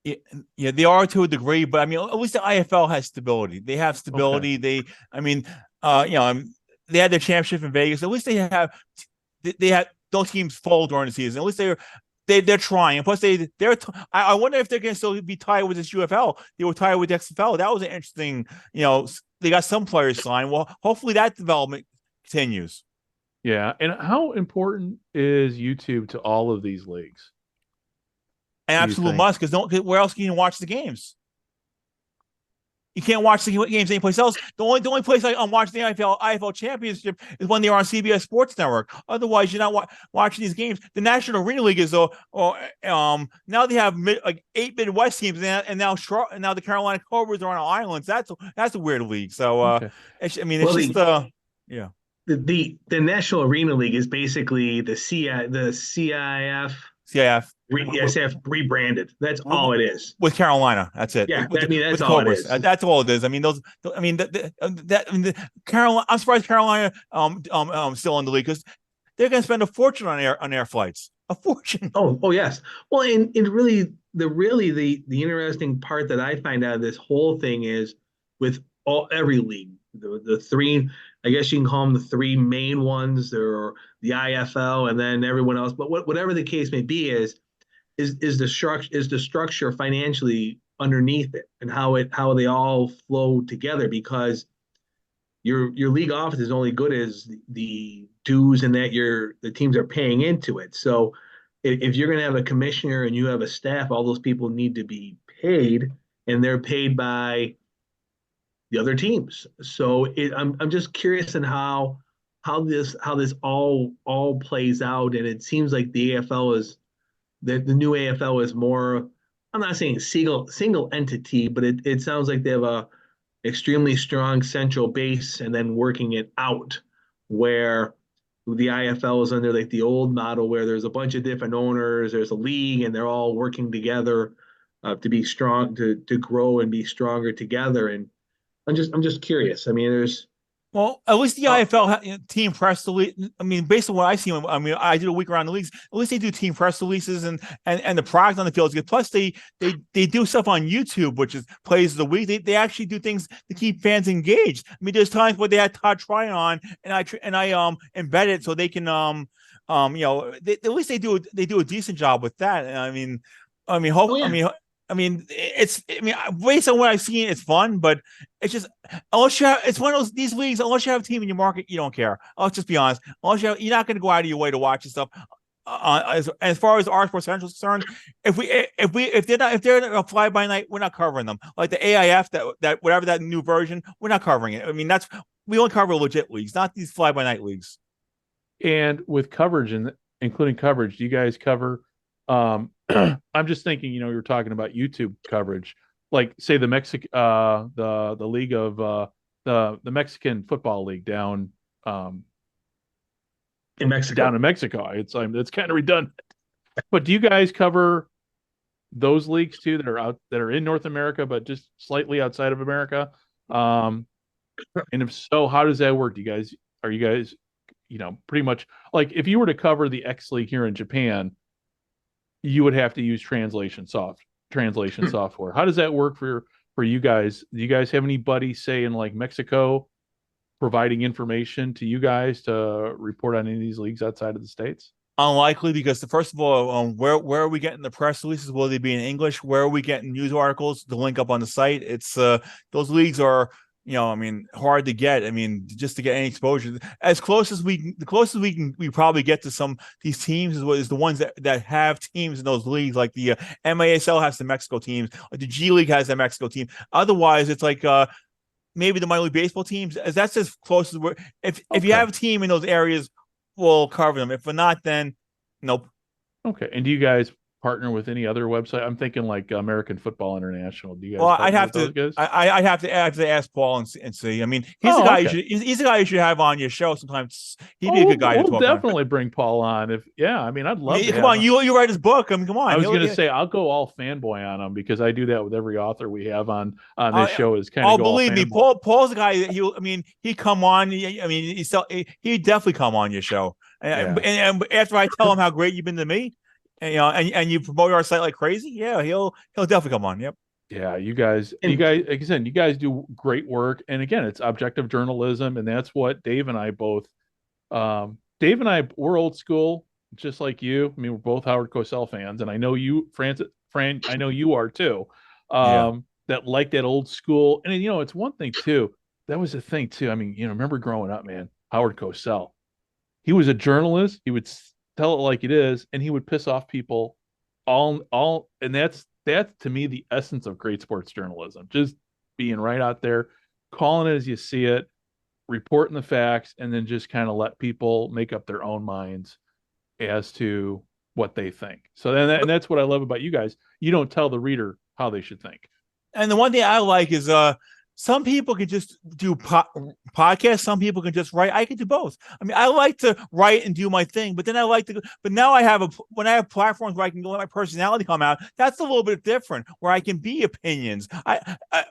Yeah, they are to a degree, but at least the IFL has stability. They have stability. Okay. They had their championship in Vegas. At least they have those teams fall during the season. At least they're trying. Plus, I wonder if they're going to still be tied with this UFL. They were tied with XFL. That was an interesting. They got some players signed. Well, hopefully that development continues. Yeah, and how important is YouTube to all of these leagues? An absolute must, because where else can you watch the games? You can't watch the games anyplace else. The only place I'm watching the IFL Championship is when they're on CBS Sports Network. Otherwise, you're not watching these games. The National Arena League is now they have 8 Midwest teams, and now the Carolina Cobras are on islands. That's a weird league. So yeah. The National Arena League is basically the CIF rebranded. That's all it is. With Carolina, that's it. Yeah, that's all it is. That's all it is. Carolina. I'm surprised Carolina still in the league because they're going to spend a fortune on air flights. A fortune. Oh yes. Well, and really the interesting part that I find out of this whole thing is with every league, the 3. I guess you can call them the 3 main ones. There are the IFL and then everyone else. But whatever the case may be, is the structure financially underneath it, and how they all flow together, because your league office is only good as the dues and that the teams are paying into it. So if you're going to have a commissioner and you have a staff, all those people need to be paid, and they're paid by the other teams. So I'm just curious in how how this all plays out, and it seems like the AFL is the new AFL is more. I'm not saying single entity, but it sounds like they have a extremely strong central base and then working it out, where the IFL is under like the old model where there's a bunch of different owners, there's a league, and they're all working together to be strong, to grow and be stronger together. And I'm just curious. I mean, there's Well, at least the IFL team press release. I mean, based on what I see, I mean, I did a week around the leagues. At least they do team press releases and the product on the field is good. Plus, they do stuff on YouTube, which is plays of the week. They actually do things to keep fans engaged. I mean, there's times where they had Todd try on, and I embed it so they can at least they do a decent job with that. And oh yeah. I mean, based on what I've seen, it's fun, but it's just unless you have, it's one of these leagues. Unless you have a team in your market, you don't care. Let's just be honest. You're not going to go out of your way to watch this stuff. As far as OurSports Central is concerned, if they're a fly by night, we're not covering them. Like the AIF, that whatever that new version, we're not covering it. I mean, we only cover legit leagues, not these fly by night leagues. And with coverage and including coverage, do you guys cover? I'm just thinking, you were talking about YouTube coverage, like say the the league of the Mexican football league down In Mexico. down in Mexico. It's kind of redundant. But do you guys cover those leagues too that are in North America but just slightly outside of America? And if so, how does that work? Are you guys pretty much like if you were to cover the X League here in Japan, you would have to use translation software. How does that work for you guys? Do you guys have anybody say in like Mexico providing information to you guys to report on any of these leagues outside of the States? Unlikely, because first of all, where are we getting the press releases? Will they be in English? Where are we getting news articles to link up on the site? It's those leagues are hard to get. I mean, just to get any exposure, the closest we probably get to some these teams is the ones that have teams in those leagues, like the MASL has the Mexico teams, like the G League has the Mexico team. Otherwise, it's like maybe the minor league baseball teams. As that's as close as we're. If you have a team in those areas, we'll cover them. If we're not, then nope. Okay. And do you guys partner with any other website? I'm thinking like American Football International. Do you guys? Well, I'd have to ask Paul and see. I mean, he's the guy he's the guy you should have on your show sometimes. He'd be a good guy to talk. We'll definitely bring Paul on. I mean, I'd love to. Come on, you write his book. I mean, come on. I was going to say I'll go all fanboy on him because I do that with every author we have on this show. Is kind of believe me, Paul's the guy that he'd come on. I mean, he'd definitely come on your show. And after I tell him how great you've been to me, and you promote our site like crazy, yeah, he'll definitely come on. Yep. Yeah, you guys, like I said, you guys do great work, and again, it's objective journalism, and that's what Dave and I both. Dave and I, we're old school, just like you. I mean, we're both Howard Cosell fans, and I know you, Fran. I know you are too. That like that old school, and it's one thing too. That was the thing too. I mean, remember growing up, man, Howard Cosell. He was a journalist. He would tell it like it is, and he would piss off people all and that's to me the essence of great sports journalism. Just being right out there, calling it as you see it, reporting the facts, and then just kind of let people make up their own minds as to what they think. So then and that's what I love about you guys. You don't tell the reader how they should think. And the one thing I like is some people can just do podcasts. Some people can just write. I can do both. I mean, I like to write and do my thing, but then I like to. But now when I have platforms where I can let my personality come out. That's a little bit different. Where I can be opinions.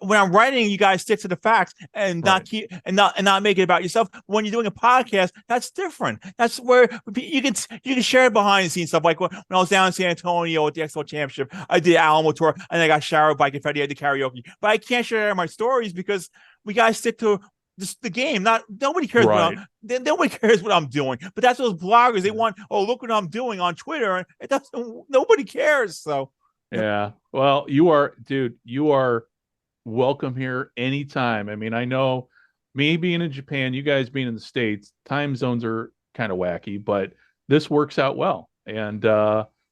When I'm writing, you guys stick to the facts and not not make it about yourself. When you're doing a podcast, that's different. That's where you can share behind the scenes stuff. Like when I was down in San Antonio at the Expo Championship, I did Alamo Tour and I got showered by confetti at the karaoke. But I can't share my stories because we guys stick to the game. Nobody cares nobody cares what I'm doing. But that's those bloggers. They want, look what I'm doing on Twitter, and it doesn't. Nobody cares. So yeah. Well, you are welcome here anytime. I mean, I know me being in Japan, you guys being in the States, time zones are kind of wacky, but this works out well, and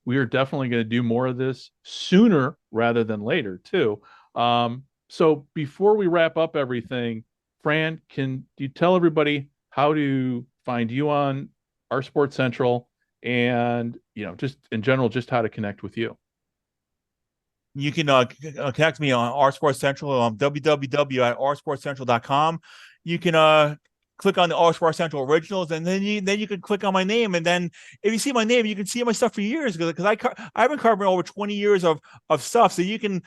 we are definitely going to do more of this sooner rather than later too. So before we wrap up everything, Fran, can you tell everybody how to find you on Our Sports Central, and just in general, just how to connect with you. You can connect me on OurSports Central, www.oursportscentral.com. You can click on the OurSports Central Originals, and then you can click on my name, and then if you see my name, you can see my stuff for years, because I've been covering over 20 years of stuff, so you can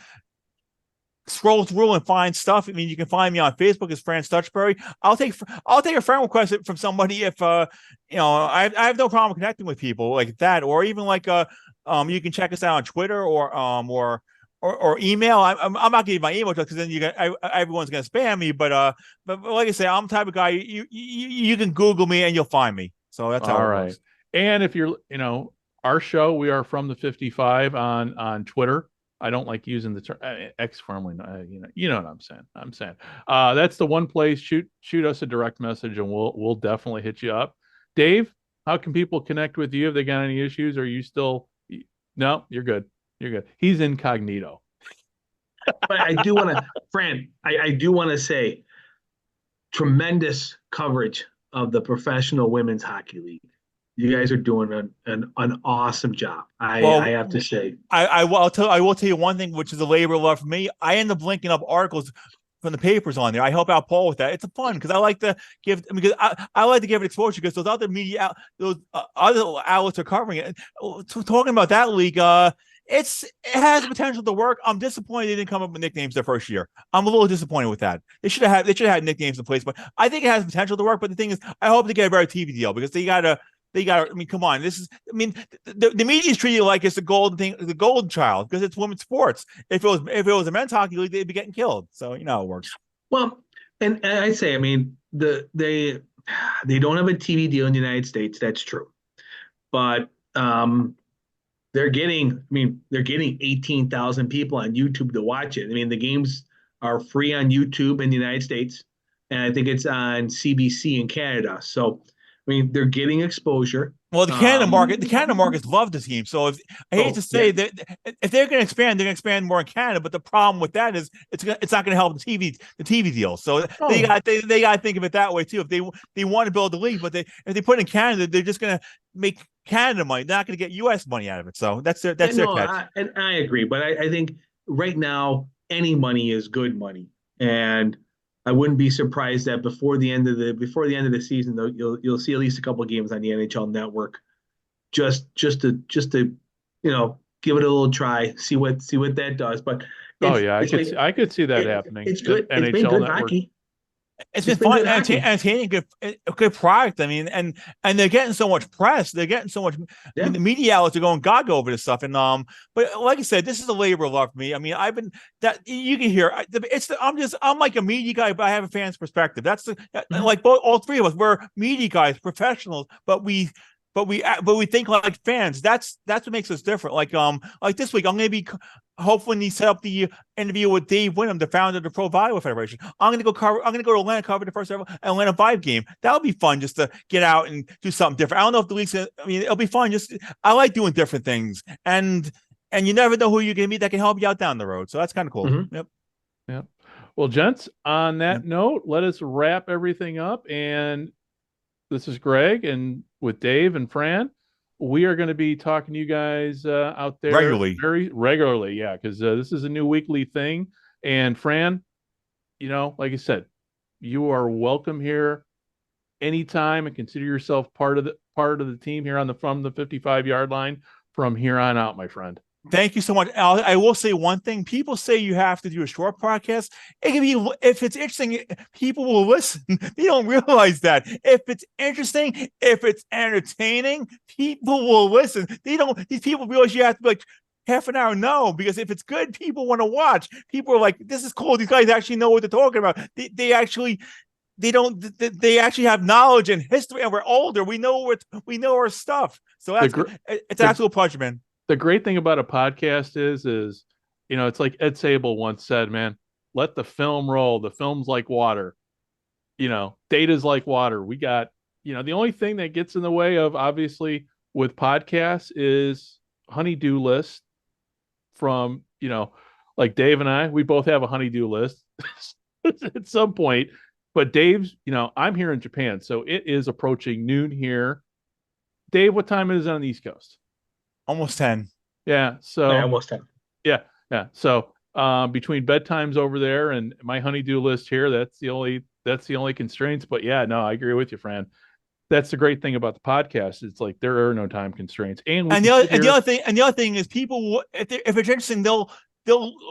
scroll through and find stuff. I mean, you can find me on Facebook as Fran Stuchbury. I'll take a friend request from somebody if I have no problem connecting with people like that, or even like you can check us out on Twitter or email. I'm not gonna give my email address, because then everyone's gonna spam me. But like I say, I'm the type of guy you can Google me and you'll find me. So that's how it works. And if you're our show, we are From the 55 on Twitter. I don't like using the term X formerly. You know what I'm saying. That's the one place. Shoot us a direct message, and we'll definitely hit you up. Dave, how can people connect with you if they got any issues? Are you still? No, you're good. You're good. He's incognito. But I do want to, Fran. I do want to say, tremendous coverage of the Professional Women's Hockey League. You guys are doing an awesome job. I have to say. I will tell you one thing, which is a labor of love for me. I end up linking up articles from the papers on there. I help out Paul with that. It's fun because I like to give it exposure, because those other media, those other outlets are covering it. Talking about that league, it has the potential to work. I'm disappointed they didn't come up with nicknames their first year. I'm a little disappointed with that. They should have had nicknames in place, but I think it has potential to work. But the thing is, I hope they get a better TV deal, because they gotta. I mean, come on. The media is treating it like it's the golden child, because it's women's sports. If it was a men's hockey league, they'd be getting killed. So you know how it works. Well, and I say, I mean, they don't have a TV deal in the United States. That's true, but they're getting 18,000 people on YouTube to watch it. I mean, the games are free on YouTube in the United States, and I think it's on CBC in Canada. So. I mean, they're getting exposure. Well, the Canada markets love the team. So I hate to say that if they're going to expand, they're going to expand more in Canada. But the problem with that is it's not going to help the TV deal. So they got to think of it that way too. If they want to build the league, but if they put it in Canada, they're just going to make Canada money. They're not going to get U.S. money out of it. So that's their catch. I agree, but I think right now any money is good money, and I wouldn't be surprised that before the end of the season, though, you'll see at least a couple of games on the NHL Network, just to give it a little try, see what that does. But I could see that happening. It's good. NHL it's been good Network. hockey. It's been fun, entertaining, a good product. I mean, and they're getting so much press. They're getting so much. Yeah. I mean, the media outlets are going gaga over this stuff. And but like I said, this is a labor of love for me. I mean, I've been that you can hear. I'm like a media guy, but I have a fan's perspective. That's like all three of us. We're media guys, professionals, but we think like fans. That's what makes us different. Like this week, I'm going to be hopefully he set up the interview with Dave Wyndham, the founder of the Pro Volleyball Federation. I'm going to go to Atlanta, cover the first ever Atlanta Vibe game. That'll be fun, just to get out and do something different. I don't know if the league's. I mean, it'll be fun. I like doing different things, and you never know who you're going to meet that can help you out down the road. So that's kind of cool. Mm-hmm. Yep. Well, gents, on that note, let us wrap everything up. And this is Greg, and with Dave and Fran, we are going to be talking to you guys out there very regularly. Yeah, because this is a new weekly thing. And Fran, like I said, you are welcome here anytime, and consider yourself part of the team here from the 55-yard line from here on out, my friend. Thank you so much. I will say one thing. People say you have to do a short podcast. It can be, if it's interesting, people will listen. They don't realize that. If it's interesting, if it's entertaining, people will listen. These people realize you have to be like half an hour. No, because if it's good, people want to watch. People are like, this is cool. These guys actually know what they're talking about. They actually have knowledge and history, and we're older. We know our stuff. So it's an absolute pleasure, man. The great thing about a podcast is, it's like Ed Sable once said, man, let the film roll. The film's like water. Data's like water. We got, the only thing that gets in the way of, obviously, with podcasts is honey-do list from, like Dave and I, we both have a honey-do list. At some point, But Dave's, I'm here in Japan, so it is approaching noon here. Dave, what time is it on the East Coast? Almost 10. Yeah. So Yeah, almost 10. yeah. So between bedtimes over there and my honeydew list here, that's the only constraints. But yeah, no, I agree with you, Fran. That's the great thing about the podcast. It's like there are no time constraints, and the other thing is people, if it's interesting, they'll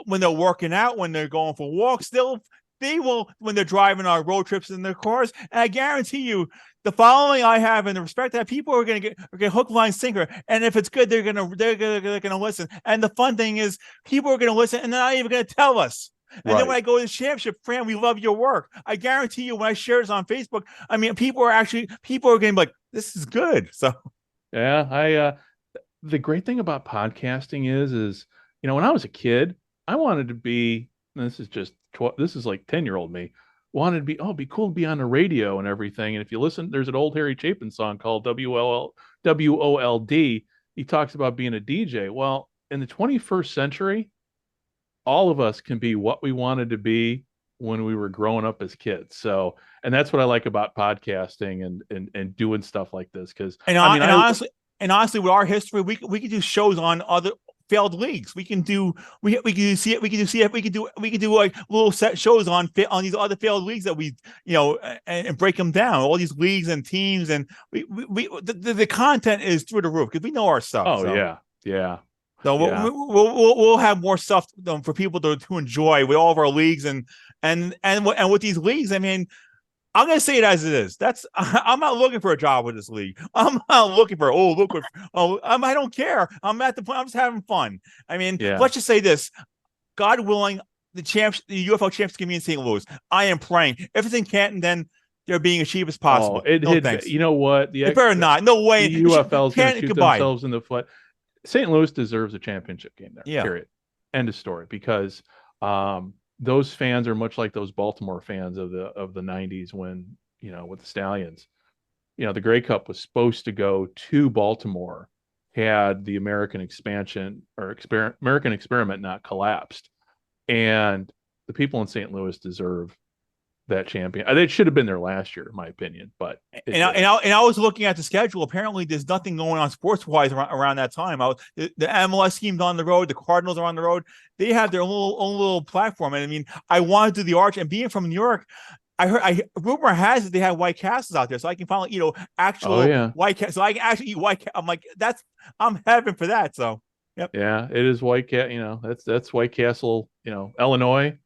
when they're working out, when they're going for walks, they will when they're driving on road trips in their cars. And I guarantee you, the following I have and the respect that people are going to get hook, line, sinker. And if it's good, they're gonna listen. And the fun thing is, people are going to listen, and they're not even going to tell us. And then when I go to the championship, Fran, we love your work. I guarantee you, when I share this on Facebook, I mean, people are going to be like, this is good. So, yeah, the great thing about podcasting is, when I was a kid, I wanted to be, this is like 10-year-old me, wanted to be, be cool to be on the radio and everything. And if you listen, there's an old Harry Chapin song called WOLD. He talks about being a DJ. Well, in the 21st century, all of us can be what we wanted to be when we were growing up as kids. So, and that's what I like about podcasting and doing stuff like this. Honestly, with our history, we can do shows on other failed leagues. We can do like little set shows on these other failed leagues that we, and break them down, all these leagues and teams, and the content is through the roof because we know our stuff. Oh, so. Yeah. So we'll have more stuff for people to enjoy with all of our leagues and with these leagues. I mean, I'm gonna say it as it is. I'm not looking for a job with this league. I'm not looking for I don't care. I'm at the point. I'm just having fun. I mean, Let's just say this: God willing, the UFL champs can be in St. Louis. I am praying. If it's in Canton, then they're being as cheap as possible. Thanks. You know what? It better not. No way. The UFL's going to shoot themselves in the foot. St. Louis deserves a championship game there. Yeah. Period. End of story. Because those fans are much like those Baltimore fans of the 90s when, with the Stallions. The Grey Cup was supposed to go to Baltimore had the American expansion or American experiment not collapsed. And the people in St. Louis deserve that champion. It should have been there last year, in my opinion. But I was looking at the schedule. Apparently, there's nothing going on sports wise around that time. The MLS team's on the road. The Cardinals are on the road. They have their own little platform. And I mean, I want to do the Arch. And being from New York, rumor has it they have White Castles out there, so I can finally actual White Castle. So I can actually eat White Castle. I'm like, I'm heaven for that. So yep. Yeah, it is White Castle. That's White Castle. Illinois.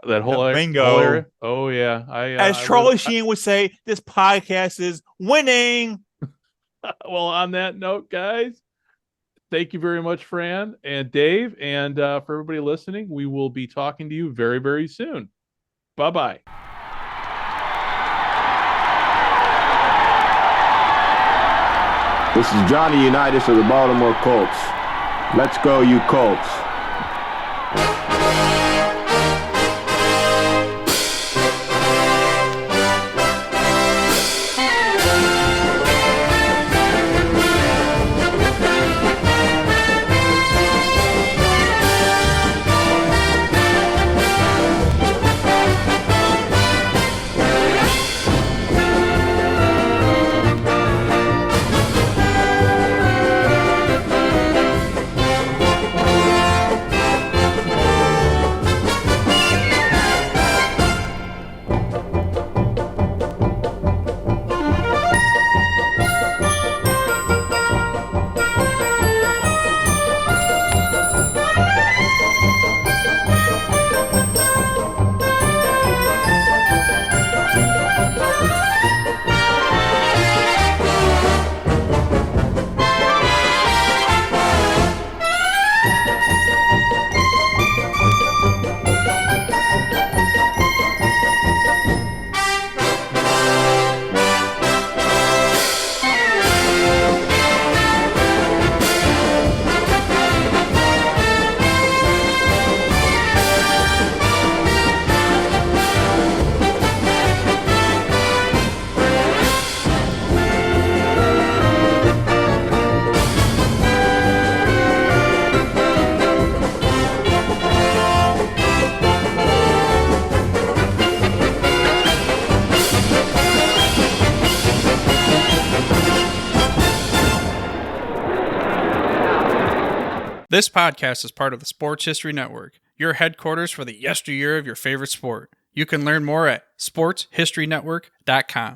That whole area. Oh yeah. As Charlie Sheen would say, this podcast is winning. Well, on that note, guys, thank you very much, Fran and Dave, and for everybody listening, we will be talking to you very, very soon. Bye-bye. This is Johnny Unitas of the Baltimore Colts. Let's go, you Colts. This podcast is part of the Sports History Network, your headquarters for the yesteryear of your favorite sport. You can learn more at sportshistorynetwork.com.